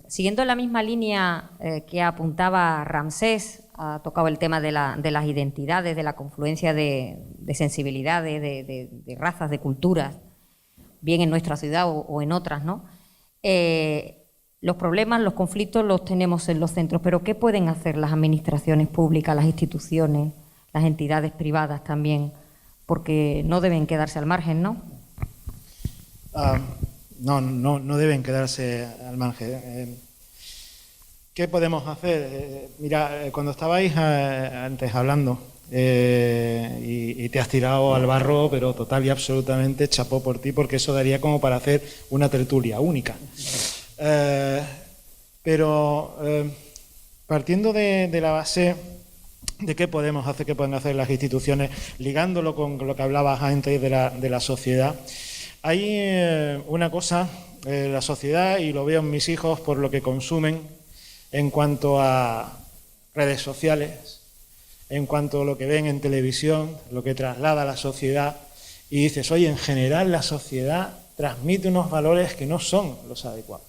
siguiendo la misma línea que apuntaba Ramsés, ha tocado el tema de las identidades, de la confluencia de sensibilidades, de razas, de culturas, bien en nuestra ciudad o en otras, ¿no? los problemas, los conflictos los tenemos en los centros, pero ¿qué pueden hacer las administraciones públicas, las instituciones, las entidades privadas también? Porque no deben quedarse al margen, ¿no? No deben quedarse al margen. ¿Qué podemos hacer? Mira, cuando estabais antes hablando y te has tirado al barro, pero total y absolutamente chapó por ti, porque eso daría como para hacer una tertulia única. Pero partiendo de la base de qué podemos hacer, qué pueden hacer las instituciones, ligándolo con lo que hablabas antes de la sociedad, hay una cosa, la sociedad, y lo veo en mis hijos por lo que consumen en cuanto a redes sociales, en cuanto a lo que ven en televisión, lo que traslada a la sociedad, y dices, oye, en general la sociedad transmite unos valores que no son los adecuados,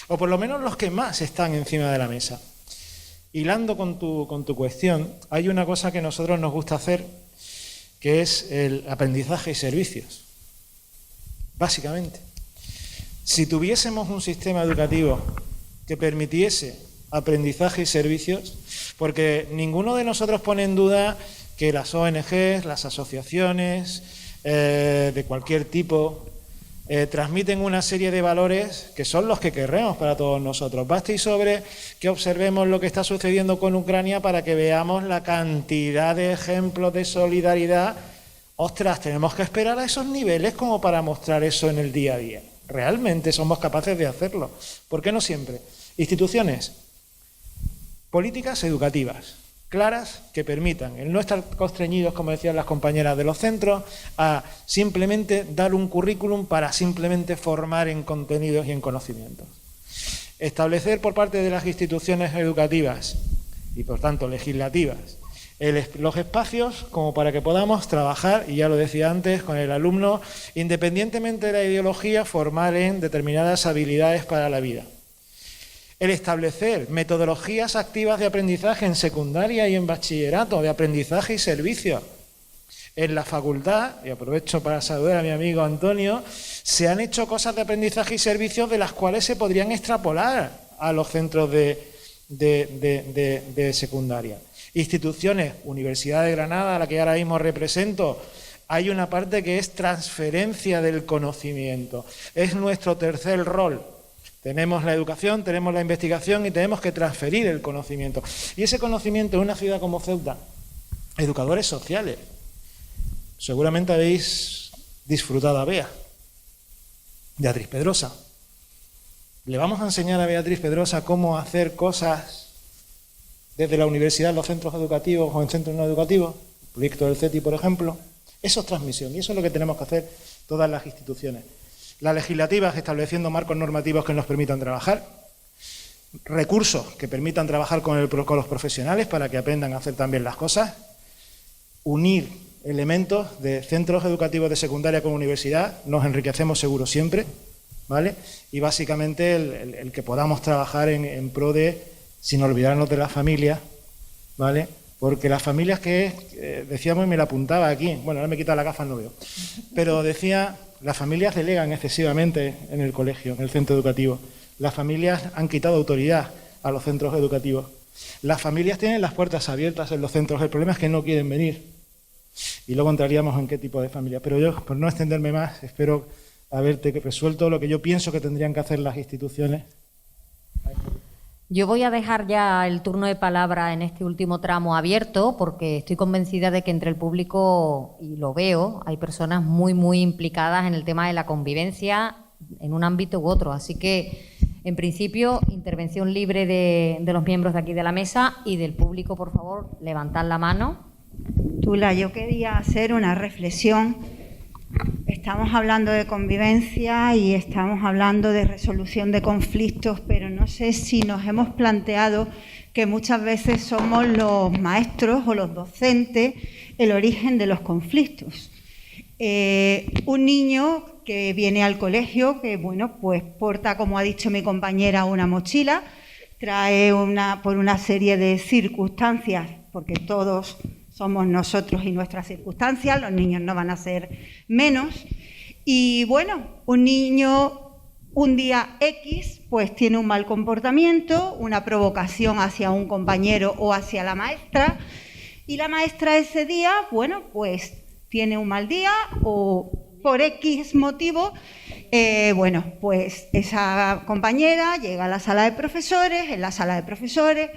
o por lo menos los que más están encima de la mesa. Hilando con tu cuestión, hay una cosa que a nosotros nos gusta hacer, que es el aprendizaje y servicios. Básicamente, si tuviésemos un sistema educativo que permitiese aprendizaje y servicios, porque ninguno de nosotros pone en duda que las ONGs, las asociaciones de cualquier tipo, transmiten una serie de valores que son los que queremos para todos nosotros. Basta y sobre que observemos lo que está sucediendo con Ucrania para que veamos la cantidad de ejemplos de solidaridad. Ostras, tenemos que esperar a esos niveles como para mostrar eso en el día a día. ¿Realmente somos capaces de hacerlo? ¿Por qué no siempre? Instituciones, políticas educativas claras que permitan el no estar constreñidos, como decían las compañeras de los centros, a simplemente dar un currículum para simplemente formar en contenidos y en conocimientos. Establecer por parte de las instituciones educativas y por tanto legislativas los espacios como para que podamos trabajar, y ya lo decía antes, con el alumno, independientemente de la ideología, formar en determinadas habilidades para la vida. El establecer metodologías activas de aprendizaje en secundaria y en bachillerato, de aprendizaje y servicio. En la facultad, y aprovecho para saludar a mi amigo Antonio, se han hecho cosas de aprendizaje y servicios de las cuales se podrían extrapolar a los centros de secundaria. Instituciones, Universidad de Granada, a la que ahora mismo represento, hay una parte que es transferencia del conocimiento. Es nuestro tercer rol. Tenemos la educación, tenemos la investigación y tenemos que transferir el conocimiento. Y ese conocimiento en una ciudad como Ceuta, educadores sociales. Seguramente habéis disfrutado a Beatriz Pedrosa. Le vamos a enseñar a Beatriz Pedrosa cómo hacer cosas desde la universidad en los centros educativos o en centros no educativos, el proyecto del CETI, por ejemplo. Eso es transmisión y eso es lo que tenemos que hacer todas las instituciones. Las legislativas, estableciendo marcos normativos que nos permitan trabajar, recursos que permitan trabajar con los profesionales para que aprendan a hacer también las cosas, unir elementos de centros educativos de secundaria con universidad, nos enriquecemos seguro siempre, ¿vale? Y básicamente el que podamos trabajar en pro de, sin olvidarnos de las familias, ¿vale? Porque las familias que decíamos, y me la apuntaba aquí, bueno, ahora me he quitado la gafa, no veo, pero decía, las familias delegan excesivamente en el colegio, en el centro educativo. Las familias han quitado autoridad a los centros educativos. Las familias tienen las puertas abiertas en los centros, el problema es que no quieren venir. Y luego entraríamos en qué tipo de familia. Pero yo, por no extenderme más, espero haberte resuelto lo que yo pienso que tendrían que hacer las instituciones. Yo voy a dejar ya el turno de palabra en este último tramo abierto porque estoy convencida de que entre el público, y lo veo, hay personas muy, muy implicadas en el tema de la convivencia en un ámbito u otro. Así que, en principio, intervención libre de los miembros de aquí de la mesa y del público, por favor, levantad la mano. Tula, yo quería hacer una reflexión. Estamos hablando de convivencia y estamos hablando de resolución de conflictos, pero no sé si nos hemos planteado que muchas veces somos los maestros o los docentes el origen de los conflictos. Un niño que viene al colegio, que bueno, pues porta, como ha dicho mi compañera, una mochila, trae por una serie de circunstancias, porque todos somos nosotros y nuestras circunstancias, los niños no van a ser menos. Y bueno, un niño un día X pues tiene un mal comportamiento, una provocación hacia un compañero o hacia la maestra, y la maestra ese día, bueno, pues tiene un mal día o por X motivo, bueno, pues esa compañera llega a la sala de profesores, en la sala de profesores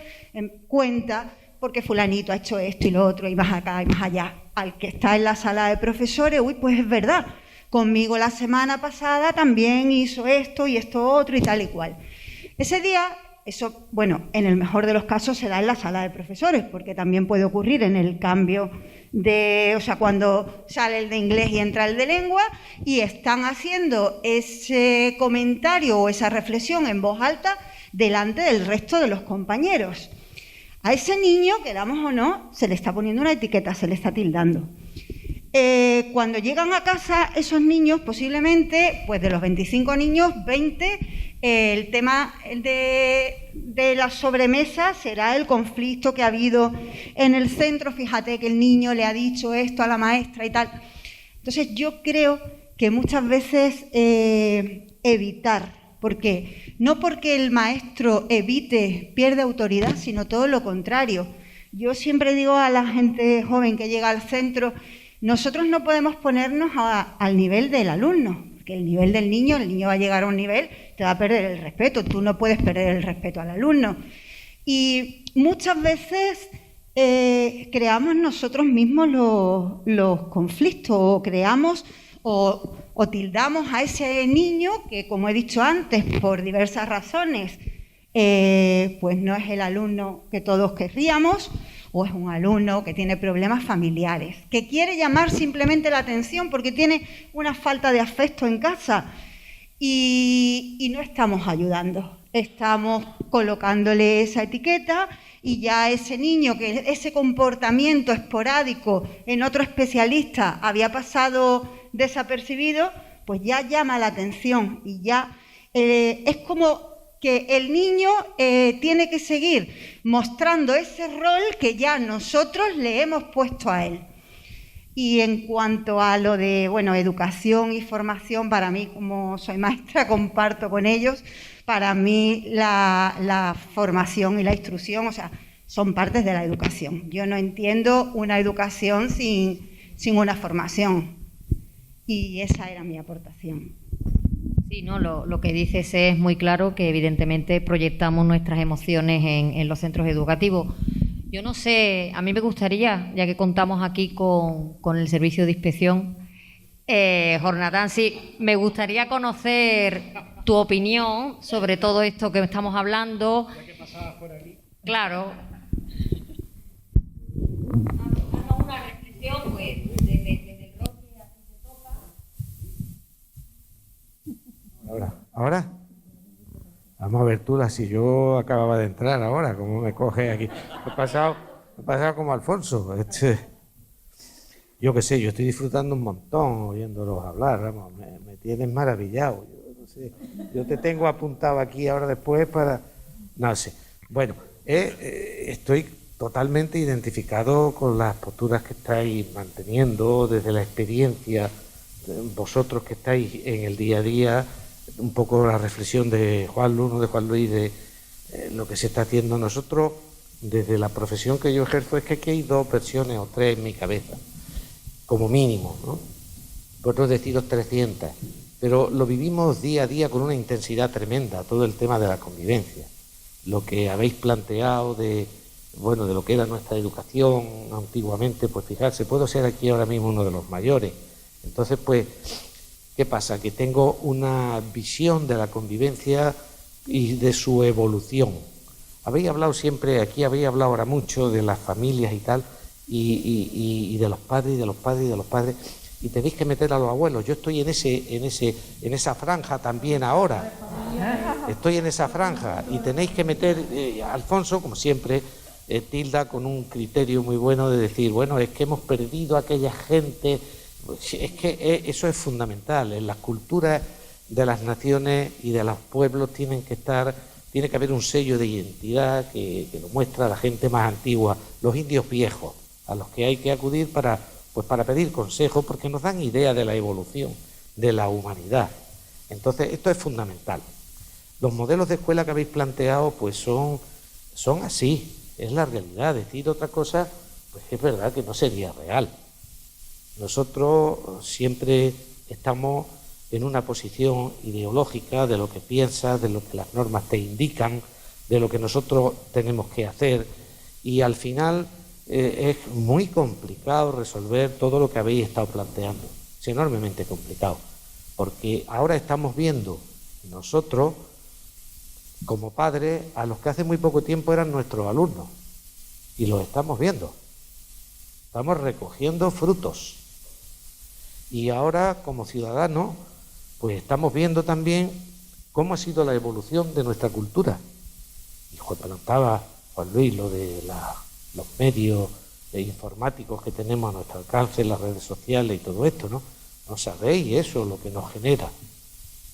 cuenta porque fulanito ha hecho esto y lo otro y más acá y más allá. Al que está en la sala de profesores, uy, pues es verdad, conmigo la semana pasada también hizo esto y esto otro y tal y cual. Ese día, eso, bueno, en el mejor de los casos se da en la sala de profesores, porque también puede ocurrir en el cambio de, o sea, cuando sale el de inglés y entra el de lengua y están haciendo ese comentario o esa reflexión en voz alta delante del resto de los compañeros. A ese niño, queramos o no, se le está poniendo una etiqueta, se le está tildando. Cuando llegan a casa esos niños, posiblemente, pues de los 25 niños, 20, el tema de la sobremesa será el conflicto que ha habido en el centro. Fíjate que el niño le ha dicho esto a la maestra y tal. Entonces yo creo que muchas veces evitar, porque no porque el maestro evite, pierde autoridad, sino todo lo contrario. Yo siempre digo a la gente joven que llega al centro, nosotros no podemos ponernos al nivel del alumno, porque el nivel del niño, el niño va a llegar a un nivel, te va a perder el respeto, tú no puedes perder el respeto al alumno. Y muchas veces creamos nosotros mismos los conflictos, o creamos o tildamos a ese niño que, como he dicho antes, por diversas razones, pues no es el alumno que todos querríamos, o es un alumno que tiene problemas familiares, que quiere llamar simplemente la atención porque tiene una falta de afecto en casa y no estamos ayudando, estamos colocándole esa etiqueta y ya ese niño, que ese comportamiento esporádico en otro especialista había pasado desapercibido, pues ya llama la atención y ya es como que el niño tiene que seguir mostrando ese rol que ya nosotros le hemos puesto a él. Y en cuanto a lo de, bueno, educación y formación, para mí, como soy maestra, comparto con ellos, para mí la formación y la instrucción, o sea, son partes de la educación. Yo no entiendo una educación sin una formación. Y esa era mi aportación. Sí, no, lo que dices es muy claro, que evidentemente proyectamos nuestras emociones en los centros educativos. Yo no sé, a mí me gustaría, ya que contamos aquí con el servicio de inspección, Jornatán, sí, me gustaría conocer tu opinión sobre todo esto que estamos hablando. Ya que pasabas por aquí. Claro. Haznos una reflexión, pues, desde el rol que a ti te toca. ¿Ahora? Vamos a ver tú, si yo acababa de entrar ahora, ¿cómo me coges aquí? He pasado como Alfonso. Yo qué sé, yo estoy disfrutando un montón oyéndolos hablar, vamos, me tienes maravillado. Yo no sé, yo te tengo apuntado aquí ahora después para... No sé. Bueno, estoy totalmente identificado con las posturas que estáis manteniendo desde la experiencia, vosotros que estáis en el día a día, un poco la reflexión de Juan Luis, de lo que se está haciendo. Nosotros, desde la profesión que yo ejerzo, es que aquí hay 2 versiones o 3 en mi cabeza, como mínimo, ¿no? Por no deciros 300, pero lo vivimos día a día con una intensidad tremenda, todo el tema de la convivencia, lo que habéis planteado de lo que era nuestra educación antiguamente, pues fijarse, puedo ser aquí ahora mismo uno de los mayores, entonces pues, ¿qué pasa? Que tengo una visión de la convivencia y de su evolución. Habéis hablado siempre, aquí habéis hablado ahora mucho de las familias y tal, y de los padres, y de los padres, y de los padres, y tenéis que meter a los abuelos. Yo estoy en esa franja también ahora. Estoy en esa franja y tenéis que meter, Alfonso, como siempre, tilda con un criterio muy bueno de decir, bueno, es que hemos perdido a aquella gente. Es que eso es fundamental. En las culturas de las naciones y de los pueblos tiene que haber un sello de identidad que lo muestra la gente más antigua, los indios viejos, a los que hay que acudir para pedir consejo, porque nos dan idea de la evolución de la humanidad. Entonces, esto es fundamental. Los modelos de escuela que habéis planteado pues son así, es la realidad. Decir otra cosa, pues es verdad que no sería real. Nosotros siempre estamos en una posición ideológica de lo que piensas, de lo que las normas te indican, de lo que nosotros tenemos que hacer, y al final es muy complicado resolver todo lo que habéis estado planteando. Es enormemente complicado, porque ahora estamos viendo nosotros, como padres, a los que hace muy poco tiempo eran nuestros alumnos, y los estamos viendo. Estamos recogiendo frutos. Y ahora, como ciudadanos, pues estamos viendo también cómo ha sido la evolución de nuestra cultura. Y comentaba Juan Luis lo de los medios informáticos que tenemos a nuestro alcance, las redes sociales y todo esto, ¿no? No sabéis eso, lo que nos genera.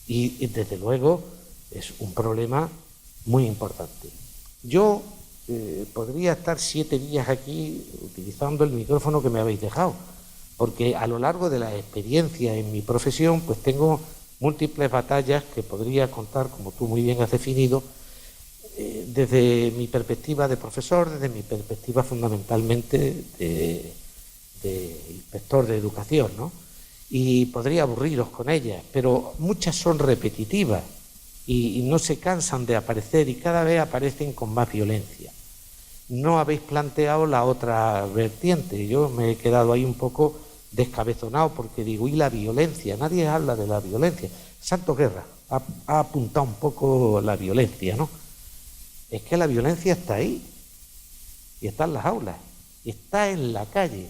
Y desde luego es un problema muy importante. Yo podría estar 7 días aquí utilizando el micrófono que me habéis dejado, porque a lo largo de la experiencia en mi profesión pues tengo múltiples batallas que podría contar, como tú muy bien has definido, desde mi perspectiva de profesor, desde mi perspectiva fundamentalmente de inspector de educación, ¿no? Y podría aburriros con ellas, pero muchas son repetitivas y no se cansan de aparecer y cada vez aparecen con más violencia. No habéis planteado la otra vertiente. Yo me he quedado ahí un poco descabezonado porque digo, ¿y la violencia? Nadie habla de la violencia. Santos Guerra ha apuntado un poco la violencia, ¿no? Es que la violencia está ahí, y está en las aulas, y está en la calle.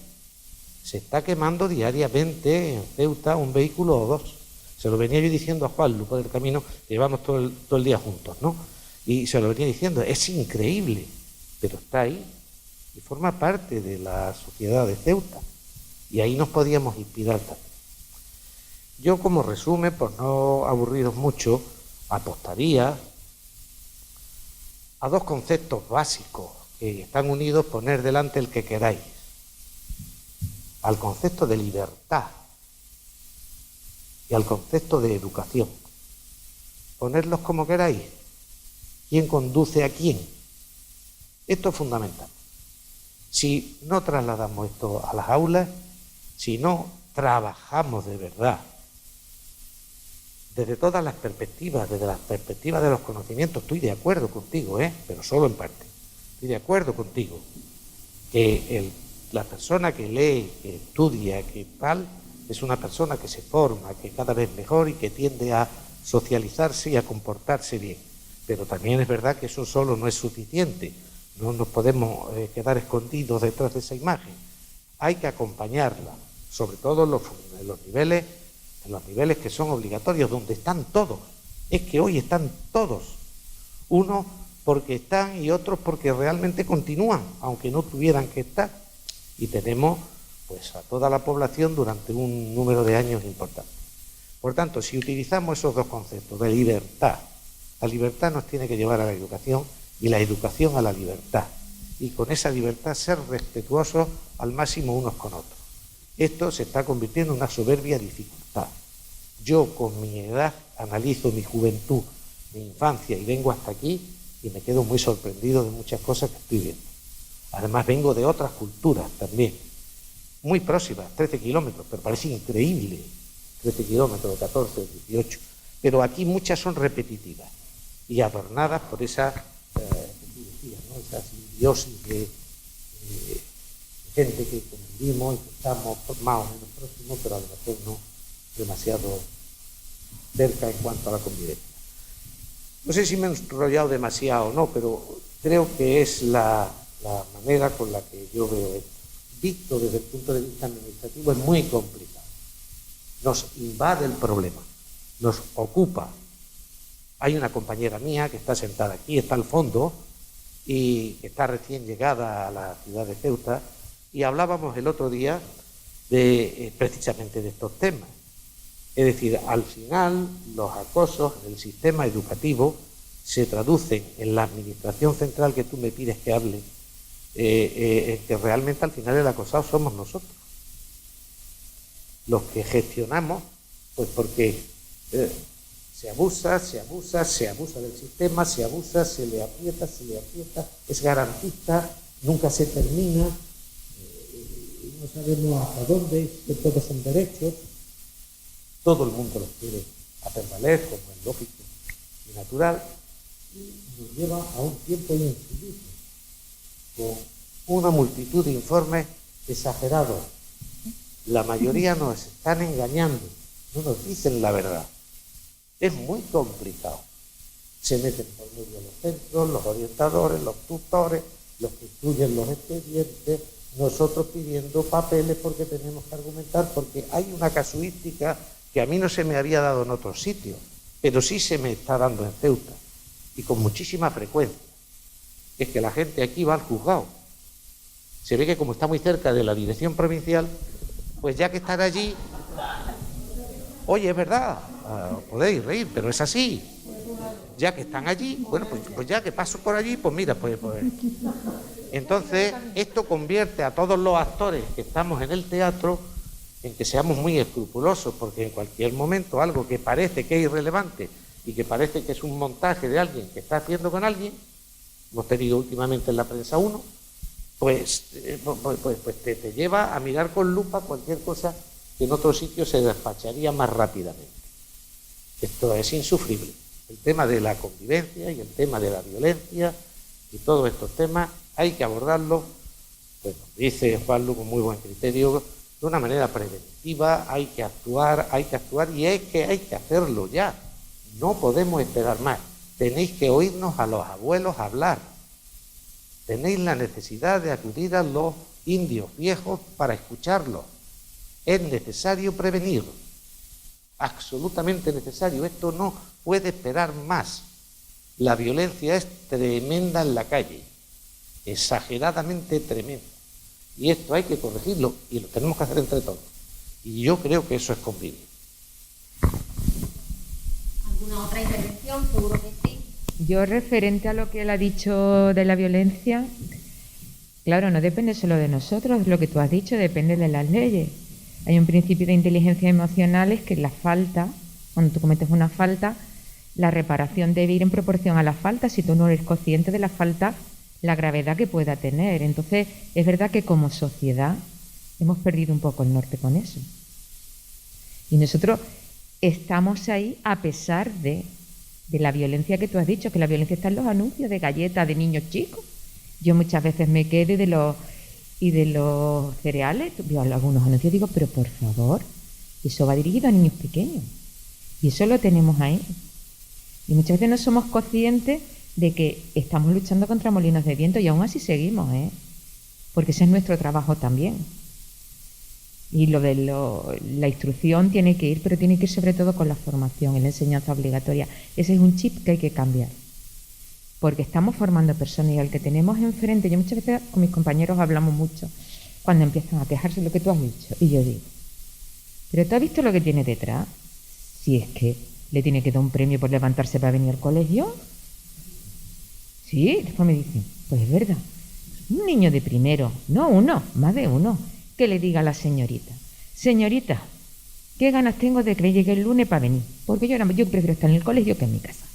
Se está quemando diariamente en Ceuta un vehículo o dos. Se lo venía yo diciendo a Juan Lu por el camino, que llevamos todo el día juntos, ¿no? Y se lo venía diciendo, es increíble, pero está ahí, y forma parte de la sociedad de Ceuta. Y ahí nos podíamos inspirar también. Yo, como resumen, por no aburriros mucho, apostaría a 2 conceptos básicos que están unidos, poner delante el que queráis. Al concepto de libertad y al concepto de educación. Ponerlos como queráis. ¿Quién conduce a quién? Esto es fundamental. Si no trasladamos esto a las aulas, si no trabajamos de verdad, desde todas las perspectivas, desde las perspectivas de los conocimientos, estoy de acuerdo contigo, pero solo en parte. Estoy de acuerdo contigo que la persona que lee, que estudia, que tal, es una persona que se forma, que cada vez mejor y que tiende a socializarse y a comportarse bien. Pero también es verdad que eso solo no es suficiente. No nos podemos quedar escondidos detrás de esa imagen. Hay que acompañarla, sobre todo en los niveles que son obligatorios, donde están todos. Es que hoy están todos. Unos porque están y otros porque realmente continúan, aunque no tuvieran que estar. Y tenemos pues a toda la población durante un número de años importante. Por tanto, si utilizamos esos 2 conceptos de libertad, la libertad nos tiene que llevar a la educación y la educación a la libertad. Y con esa libertad ser respetuosos al máximo unos con otros. Esto se está convirtiendo en una soberbia dificultad. Yo con mi edad analizo mi juventud, mi infancia y vengo hasta aquí y me quedo muy sorprendido de muchas cosas que estoy viendo. Además vengo de otras culturas también, muy próximas, 13 kilómetros, pero parece increíble, 13 kilómetros, 14, 18, pero aquí muchas son repetitivas y adornadas por esa, esa simbiosis de gente que convivimos y que estamos más o menos próximos, pero a lo mejor no demasiado cerca en cuanto a la convivencia. No sé si me he enrollado demasiado o no, pero creo que es la manera con la que yo veo esto. Visto desde el punto de vista administrativo es muy complicado. Nos invade el problema, nos ocupa. Hay una compañera mía que está sentada aquí, está al fondo, y que está recién llegada a la ciudad de Ceuta, y hablábamos el otro día precisamente de estos temas. Es decir, al final los acosos del sistema educativo se traducen en la administración central que tú me pides que hable, que realmente al final el acosado somos nosotros, los que gestionamos, pues porque Se abusa del sistema, se abusa, se le aprieta, es garantista, nunca se termina, no sabemos hasta dónde, que todos son derechos, todo el mundo los quiere hacer valer, como es lógico y natural, y nos lleva a un tiempo infeliz, con una multitud de informes exagerados. La mayoría nos están engañando, no nos dicen la verdad. Es muy complicado. Se meten por medio los centros, los orientadores, los tutores, los que instruyen los expedientes, nosotros pidiendo papeles porque tenemos que argumentar, porque hay una casuística que a mí no se me había dado en otros sitios, pero sí se me está dando en Ceuta, y con muchísima frecuencia. Es que la gente aquí va al juzgado. Se ve que como está muy cerca de la dirección provincial, pues ya que están allí, oye, es verdad, podéis reír, pero es así. Ya que están allí, bueno, pues ya que paso por allí, pues mira, pues. Entonces, esto convierte a todos los actores que estamos en el teatro en que seamos muy escrupulosos, porque en cualquier momento algo que parece que es irrelevante y que parece que es un montaje de alguien que está haciendo con alguien, hemos tenido últimamente en la prensa uno, pues te lleva a mirar con lupa cualquier cosa que en otro sitio se despacharía más rápidamente. Esto es insufrible. El tema de la convivencia y el tema de la violencia y todos estos temas hay que abordarlos, pues dice Juanlu con muy buen criterio, de una manera preventiva. Hay que actuar y es que hay que hacerlo ya. No podemos esperar más. Tenéis que oírnos a los abuelos hablar. Tenéis la necesidad de acudir a los indios viejos para escucharlos. Es necesario prevenir, absolutamente necesario. Esto no puede esperar más. La violencia es tremenda en la calle, exageradamente tremenda. Y esto hay que corregirlo y lo tenemos que hacer entre todos. Y yo creo que eso es convivir. ¿Alguna otra intervención? Seguro que sí. Yo, referente a lo que él ha dicho de la violencia, claro, no depende solo de nosotros, lo que tú has dicho depende de las leyes. Hay un principio de inteligencia emocional, es que la falta, cuando tú cometes una falta, la reparación debe ir en proporción a la falta. Si tú no eres consciente de la falta, la gravedad que pueda tener. Entonces, es verdad que como sociedad hemos perdido un poco el norte con eso. Y nosotros estamos ahí a pesar de la violencia que tú has dicho, que la violencia está en los anuncios de galletas de niños chicos. Yo muchas veces me quedo y de los cereales, veo algunos anuncios y digo, pero por favor, eso va dirigido a niños pequeños. Y eso lo tenemos ahí. Y muchas veces no somos conscientes de que estamos luchando contra molinos de viento y aún así seguimos, porque ese es nuestro trabajo también. Y lo de la instrucción tiene que ir, pero tiene que ir sobre todo con la formación y la enseñanza obligatoria. Ese es un chip que hay que cambiar, porque estamos formando personas y al que tenemos enfrente, yo muchas veces con mis compañeros hablamos mucho, cuando empiezan a quejarse de lo que tú has dicho, y yo digo, ¿pero tú has visto lo que tiene detrás? Si es que le tiene que dar un premio por levantarse para venir al colegio. Sí, después me dicen, pues es verdad, un niño de primero, no uno, más de uno, que le diga a la señorita, ¿qué ganas tengo de que llegue el lunes para venir? Porque yo prefiero estar en el colegio que en mi casa.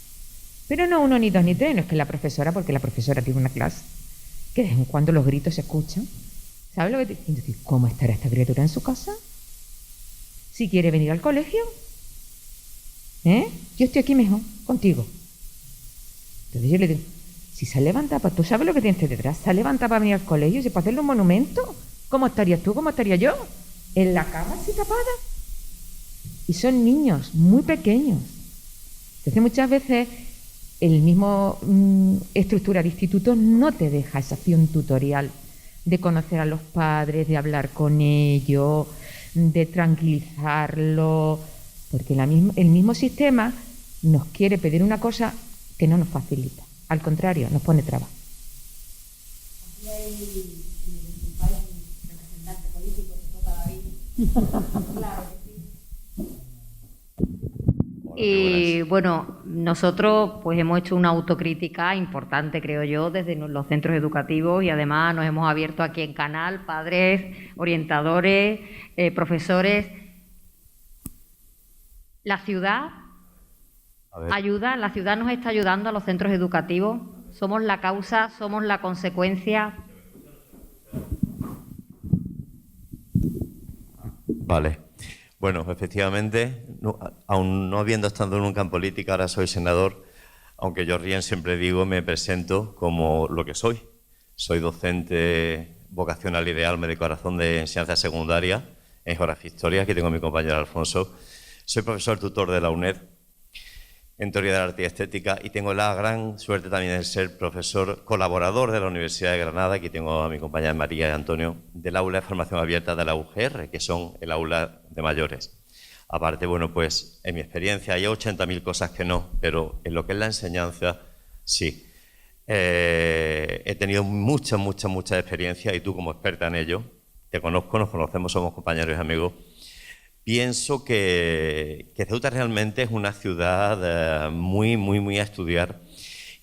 Pero no uno, ni dos, ni tres, no es que la profesora, porque la profesora tiene una clase, que de vez en cuando los gritos se escuchan. ¿Sabes lo que te digo? Entonces, ¿cómo estará esta criatura en su casa? Si quiere venir al colegio, yo estoy aquí mejor, contigo. Entonces yo le digo, si se levanta, pues tú sabes lo que tienes detrás, se levanta para venir al colegio, si para hacerle un monumento, ¿cómo estarías tú? ¿Cómo estaría yo? En la cama así tapada. Y son niños muy pequeños. Entonces muchas veces el mismo estructura de instituto no te deja esa acción tutorial de conocer a los padres, de hablar con ellos, de tranquilizarlos, porque el mismo sistema nos quiere pedir una cosa que no nos facilita. Al contrario, nos pone trabas. Aquí hay en tu país un representante político que toca ahí. Claro que sí. Y bueno, nosotros pues hemos hecho una autocrítica importante, creo yo, desde los centros educativos y además nos hemos abierto aquí en Canal, padres, orientadores, profesores. La ciudad ayuda, la ciudad nos está ayudando a los centros educativos. Somos la causa, somos la consecuencia. Vale. Bueno, efectivamente, aún no habiendo estado nunca en política, ahora soy senador, aunque yo siempre digo, me presento como lo que soy. Soy docente vocacional y de alma y de corazón de enseñanza secundaria en geografía e historia. Aquí tengo a mi compañero Alfonso. Soy profesor tutor de la UNED en teoría del arte y estética y tengo la gran suerte también de ser profesor colaborador de la Universidad de Granada. Aquí tengo a mi compañera María y Antonio del aula de formación abierta de la UGR, que son el aula de mayores. Aparte, bueno, pues en mi experiencia hay 80.000 cosas que no, pero en lo que es la enseñanza, sí. He tenido mucha experiencia y tú como experta en ello, te conozco, nos conocemos, somos compañeros y amigos. Pienso que Ceuta realmente es una ciudad muy a estudiar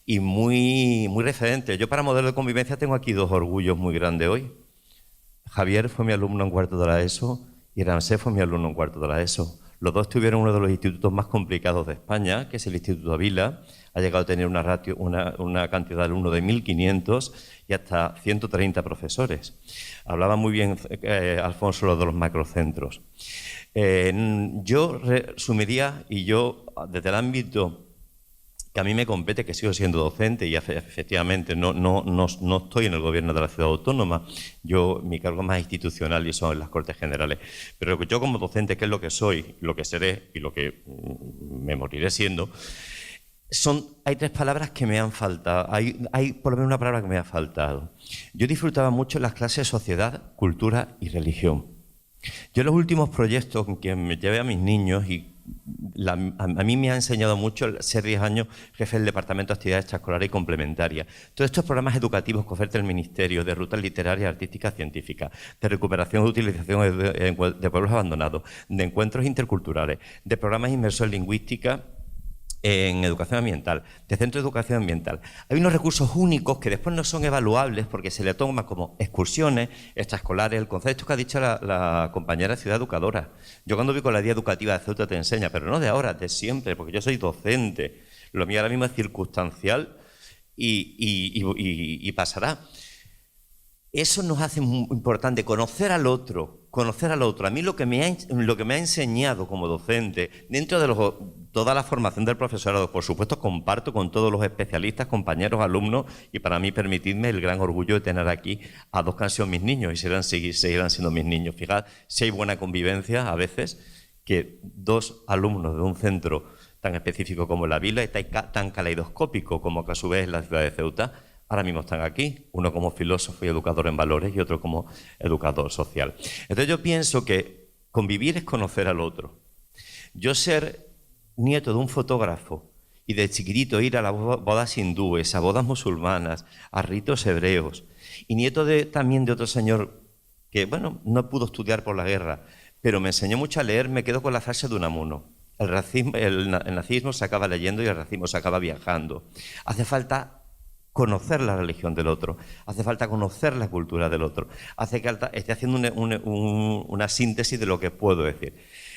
y muy referente. Yo para modelo de convivencia tengo aquí dos orgullos muy grandes hoy. Javier fue mi alumno en cuarto de la ESO y Ramsés fue mi alumno en cuarto de la ESO. Los dos tuvieron uno de los institutos más complicados de España, que es el Instituto Avila. Ha llegado a tener una cantidad de alumnos de 1.500 y hasta 130 profesores. Hablaba muy bien Alfonso lo de los macrocentros. Yo resumiría, y yo desde el ámbito que a mí me compete, que sigo siendo docente y efectivamente no estoy en el gobierno de la ciudad autónoma, mi cargo es más institucional y son en las Cortes Generales, pero yo como docente, que es lo que soy, lo que seré y lo que me moriré siendo, hay tres palabras que me han faltado, hay por lo menos una palabra que me ha faltado. Yo disfrutaba mucho en las clases de sociedad, cultura y religión. Yo en los últimos proyectos que me llevé a mis niños y a mí me ha enseñado mucho ser 10 años jefe del Departamento de Actividades Extraescolares y Complementarias. Todos estos programas educativos que oferta el Ministerio de rutas literarias, artísticas, científicas, de recuperación e utilización de pueblos abandonados, de encuentros interculturales, de programas de inmersión lingüística en educación ambiental, de centro de educación ambiental. Hay unos recursos únicos que después no son evaluables porque se le toma como excursiones extraescolares, el concepto que ha dicho la compañera Ciudad Educadora. Yo cuando vi con la guía educativa de Ceuta te enseña, pero no de ahora, de siempre, porque yo soy docente. Lo mío ahora mismo es circunstancial y pasará. Eso nos hace muy importante, conocer al otro. A mí lo que me ha enseñado como docente, dentro de toda la formación del profesorado, por supuesto comparto con todos los especialistas, compañeros, alumnos, y para mí permitidme el gran orgullo de tener aquí a dos que han sido mis niños y seguirán siendo mis niños. Fijad, si hay buena convivencia a veces, que dos alumnos de un centro tan específico como la Vila y tan caleidoscópico como que a su vez es la ciudad de Ceuta, ahora mismo están aquí, uno como filósofo y educador en valores y otro como educador social. Entonces yo pienso que convivir es conocer al otro. Yo ser nieto de un fotógrafo y de chiquitito ir a las bodas hindúes, a bodas musulmanas, a ritos hebreos, y nieto también de otro señor que, bueno, no pudo estudiar por la guerra, pero me enseñó mucho a leer, me quedo con la frase de Unamuno. El nazismo se acaba leyendo y el racismo se acaba viajando. Hace falta conocer la religión del otro, hace falta conocer la cultura del otro, hace falta, estoy haciendo una síntesis de lo que puedo decir.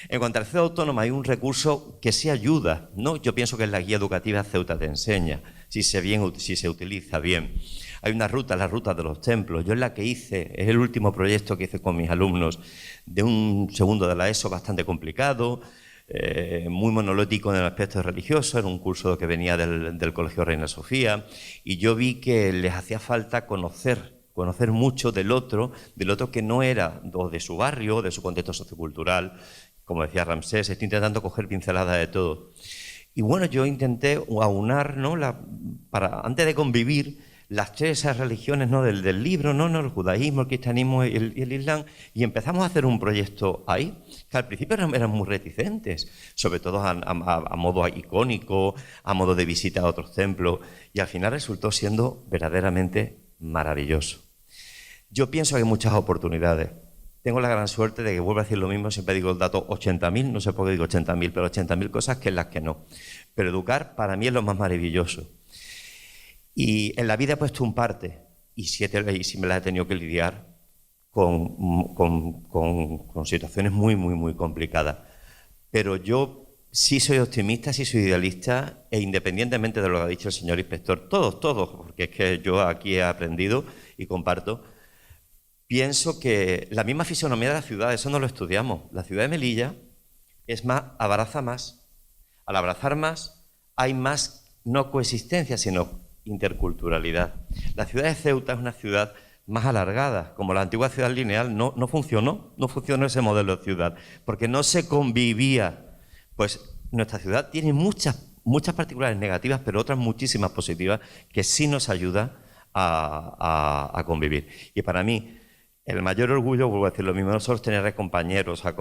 En cuanto a la ciudad autónoma hay un recurso que sí ayuda, ¿no? Yo pienso que es la guía educativa Ceuta te enseña, si se utiliza bien. Hay una ruta, la ruta de los templos, yo es la que hice, es el último proyecto que hice con mis alumnos de un segundo de la ESO bastante complicado, muy monolítico en el aspecto religioso, era un curso que venía del Colegio Reina Sofía, y yo vi que les hacía falta conocer mucho del otro que no era o de su barrio, de su contexto sociocultural. Como decía Ramsés, estoy intentando coger pinceladas de todo. Y bueno, yo intenté aunar, ¿no? Antes de convivir, las tres religiones, ¿no? del libro, ¿no? El judaísmo, el cristianismo y el islam, y empezamos a hacer un proyecto ahí, que al principio eran muy reticentes, sobre todo a modo icónico, a modo de visita a otros templos, y al final resultó siendo verdaderamente maravilloso. Yo pienso que hay muchas oportunidades. Tengo la gran suerte de que, vuelvo a decir lo mismo, siempre digo el dato 80.000, no sé por qué digo 80.000, pero 80.000 cosas que en las que no. Pero educar para mí es lo más maravilloso. Y en la vida he puesto un parte, y si me las he tenido que lidiar con situaciones muy complicadas. Pero yo sí soy optimista, sí soy idealista, e independientemente de lo que ha dicho el señor inspector, todos, porque es que yo aquí he aprendido y comparto, pienso que la misma fisonomía de la ciudad, eso no lo estudiamos. La ciudad de Melilla es más, abraza más. Al abrazar más, hay más no coexistencia, sino interculturalidad. La ciudad de Ceuta es una ciudad más alargada, como la antigua ciudad lineal. No funcionó ese modelo de ciudad, porque no se convivía. Pues nuestra ciudad tiene muchas particulares negativas, pero otras muchísimas positivas, que sí nos ayudan a convivir. Y para mí, el mayor orgullo, vuelvo a decir lo mismo, no solo es tener a compañeros, a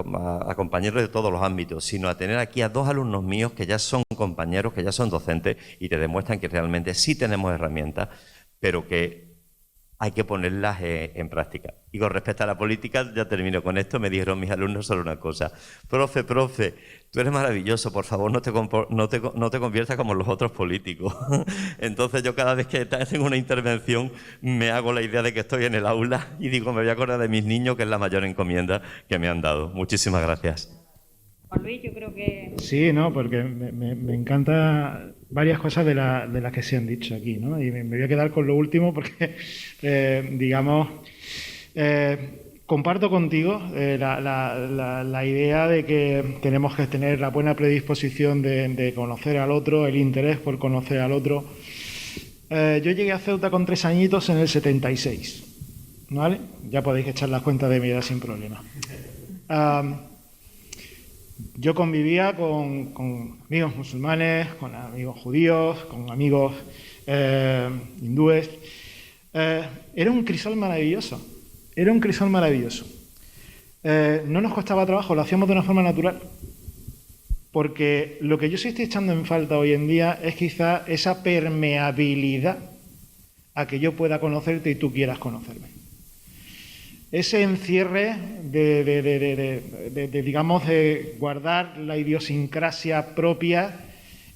compañeros de todos los ámbitos, sino a tener aquí a 2 alumnos míos que ya son compañeros, que ya son docentes y te demuestran que realmente sí tenemos herramientas, pero que hay que ponerlas en práctica. Y con respecto a la política, ya termino con esto, me dijeron mis alumnos solo una cosa: profe, tú eres maravilloso, por favor no te conviertas como los otros políticos. Entonces yo cada vez que tengo una intervención me hago la idea de que estoy en el aula y digo, me voy a acordar de mis niños, que es la mayor encomienda que me han dado. Muchísimas gracias. Juan Luis, yo creo que... Sí, no, porque me encanta varias cosas de las que se han dicho aquí, ¿no? Y me voy a quedar con lo último porque, comparto contigo la idea de que tenemos que tener la buena predisposición de conocer al otro, el interés por conocer al otro. Yo llegué a Ceuta con 3 añitos en el 76, ¿vale? Ya podéis echar las cuentas de mi edad sin problema. Yo convivía con amigos musulmanes, con amigos judíos, con amigos hindúes. Era un crisol maravilloso. No nos costaba trabajo, lo hacíamos de una forma natural. Porque lo que yo sí estoy echando en falta hoy en día es quizá esa permeabilidad a que yo pueda conocerte y tú quieras conocerme. Ese encierre de guardar la idiosincrasia propia,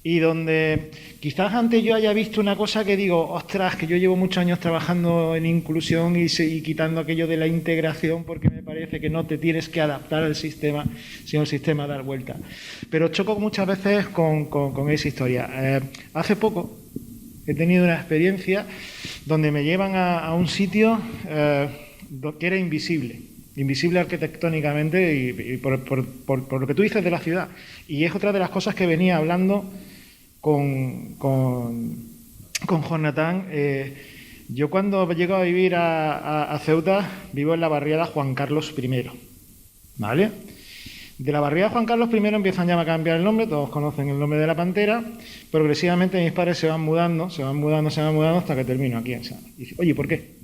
y donde quizás antes yo haya visto una cosa que digo, ostras, que yo llevo muchos años trabajando en inclusión y quitando aquello de la integración, porque me parece que no te tienes que adaptar al sistema, sino el sistema dar vuelta. Pero choco muchas veces con esa historia. Hace poco he tenido una experiencia donde me llevan a un sitio que era invisible arquitectónicamente y por lo que tú dices de la ciudad. Y es otra de las cosas que venía hablando con Jonathan. Yo cuando llego a vivir a Ceuta, vivo en la barriada Juan Carlos I, ¿vale? De la barriada Juan Carlos I empiezan ya a cambiar el nombre, todos conocen el nombre de la Pantera. Progresivamente mis padres se van mudando hasta que termino aquí en Sana. Y dice, oye, ¿por qué?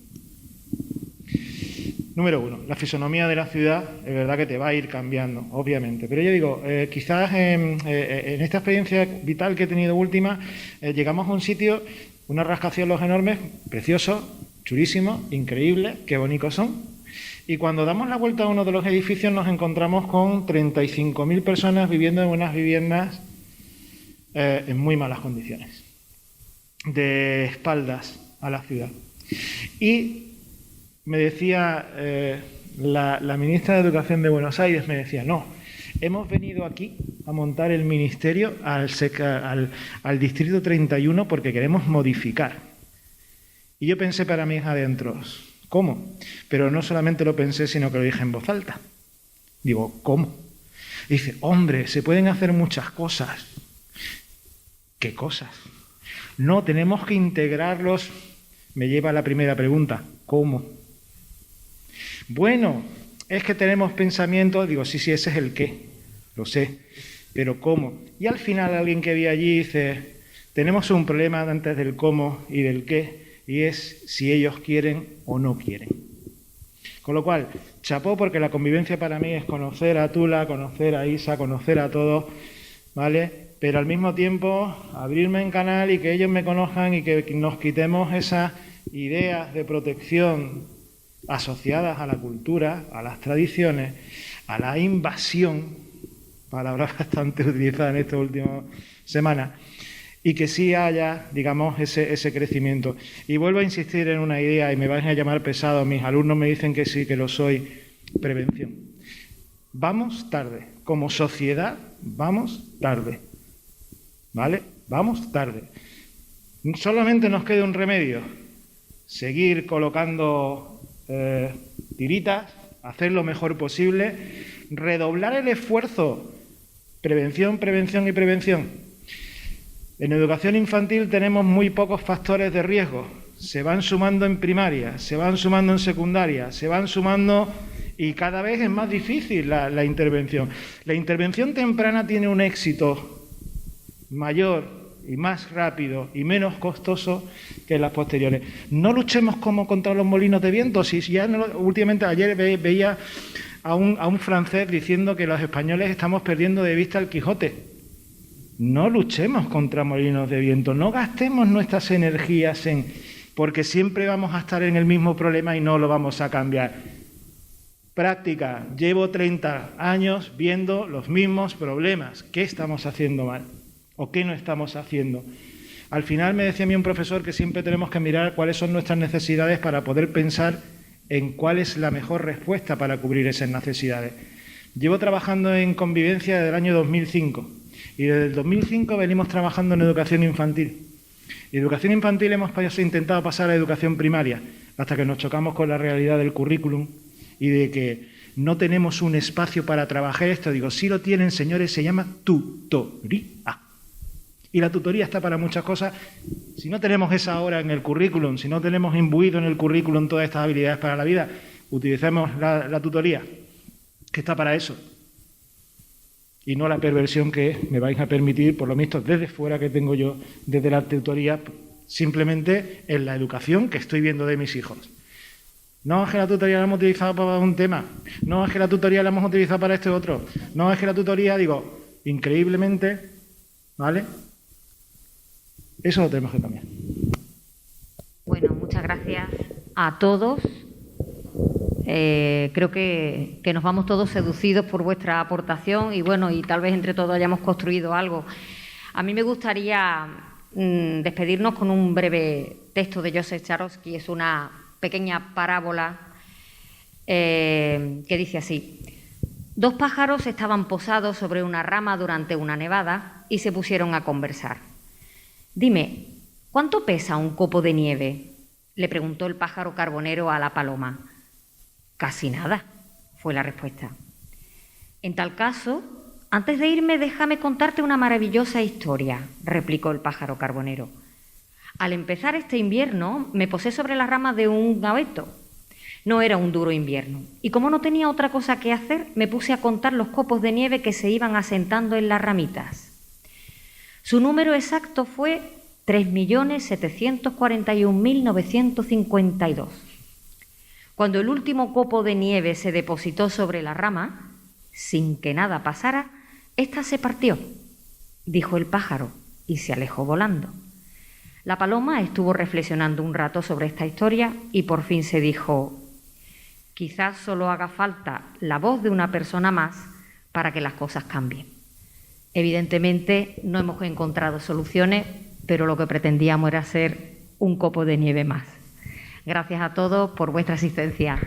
Número 1, la fisonomía de la ciudad es verdad que te va a ir cambiando, obviamente. Pero yo digo, quizás en esta experiencia vital que he tenido última, llegamos a un sitio, unos rascacielos enormes, preciosos, chulísimos, increíbles, qué bonitos son. Y cuando damos la vuelta a uno de los edificios nos encontramos con 35.000 personas viviendo en unas viviendas en muy malas condiciones, de espaldas a la ciudad. Y me decía la ministra de Educación de Buenos Aires, me decía, no, hemos venido aquí a montar el ministerio al distrito 31 porque queremos modificar. Y yo pensé para mis adentros, ¿cómo? Pero no solamente lo pensé, sino que lo dije en voz alta. Digo, ¿cómo? Y dice, hombre, se pueden hacer muchas cosas. ¿Qué cosas? No, tenemos que integrarlos. Me lleva a la primera pregunta, ¿cómo? Bueno, es que tenemos pensamientos, digo, sí, ese es el qué, lo sé, pero ¿cómo? Y al final alguien que vi allí dice, tenemos un problema antes del cómo y del qué, y es si ellos quieren o no quieren. Con lo cual, chapó, porque la convivencia para mí es conocer a Tula, conocer a Isa, conocer a todos, ¿vale? Pero al mismo tiempo abrirme en canal y que ellos me conozcan y que nos quitemos esas ideas de protección asociadas a la cultura, a las tradiciones, a la invasión, palabra bastante utilizada en estas últimas semanas, y que sí haya, digamos, ese crecimiento. Y vuelvo a insistir en una idea, y me van a llamar pesado, mis alumnos me dicen que sí, que lo soy, prevención. Vamos tarde, como sociedad vamos tarde, ¿vale? Vamos tarde. Solamente nos queda un remedio, seguir colocando tiritas, hacer lo mejor posible, redoblar el esfuerzo, prevención, prevención y prevención. En educación infantil tenemos muy pocos factores de riesgo, se van sumando en primaria, se van sumando en secundaria, se van sumando y cada vez es más difícil la intervención. La intervención temprana tiene un éxito mayor y más rápido y menos costoso que las posteriores. No luchemos como contra los molinos de viento. Si ya últimamente ayer veía a un francés diciendo que los españoles estamos perdiendo de vista el Quijote. No luchemos contra molinos de viento, no gastemos nuestras energías porque siempre vamos a estar en el mismo problema y no lo vamos a cambiar. Práctica, llevo 30 años viendo los mismos problemas. ¿Qué estamos haciendo mal? ¿O qué no estamos haciendo? Al final me decía a mí un profesor que siempre tenemos que mirar cuáles son nuestras necesidades para poder pensar en cuál es la mejor respuesta para cubrir esas necesidades. Llevo trabajando en convivencia desde el año 2005 y desde el 2005 venimos trabajando en educación infantil. En educación infantil hemos intentado pasar a educación primaria hasta que nos chocamos con la realidad del currículum y de que no tenemos un espacio para trabajar esto. Digo, sí lo tienen, señores, se llama tutoría. Y la tutoría está para muchas cosas. Si no tenemos esa hora en el currículum, si no tenemos imbuido en el currículum todas estas habilidades para la vida, utilicemos la tutoría, que está para eso. Y no la perversión que me vais a permitir, por lo visto, desde fuera que tengo yo, desde la tutoría, simplemente en la educación que estoy viendo de mis hijos. No es que la tutoría la hemos utilizado para un tema, no es que la tutoría la hemos utilizado para este otro, no es que la tutoría, digo, increíblemente, ¿vale? Eso lo tenemos que cambiar. Bueno, muchas gracias a todos. Creo que nos vamos todos seducidos por vuestra aportación y bueno, y tal vez entre todos hayamos construido algo. A mí me gustaría despedirnos con un breve texto de Joseph Charosky. Es una pequeña parábola que dice así: dos pájaros estaban posados sobre una rama durante una nevada y se pusieron a conversar. Dime, ¿cuánto pesa un copo de nieve?, le preguntó el pájaro carbonero a la paloma. Casi nada, fue la respuesta. En tal caso, antes de irme, déjame contarte una maravillosa historia, replicó el pájaro carbonero. Al empezar este invierno, me posé sobre las ramas de un abeto. No era un duro invierno, y como no tenía otra cosa que hacer, me puse a contar los copos de nieve que se iban asentando en las ramitas. Su número exacto fue 3.741.952. Cuando el último copo de nieve se depositó sobre la rama, sin que nada pasara, ésta se partió, dijo el pájaro, y se alejó volando. La paloma estuvo reflexionando un rato sobre esta historia y por fin se dijo: quizás solo haga falta la voz de una persona más para que las cosas cambien. Evidentemente no hemos encontrado soluciones, pero lo que pretendíamos era ser un copo de nieve más. Gracias a todos por vuestra asistencia.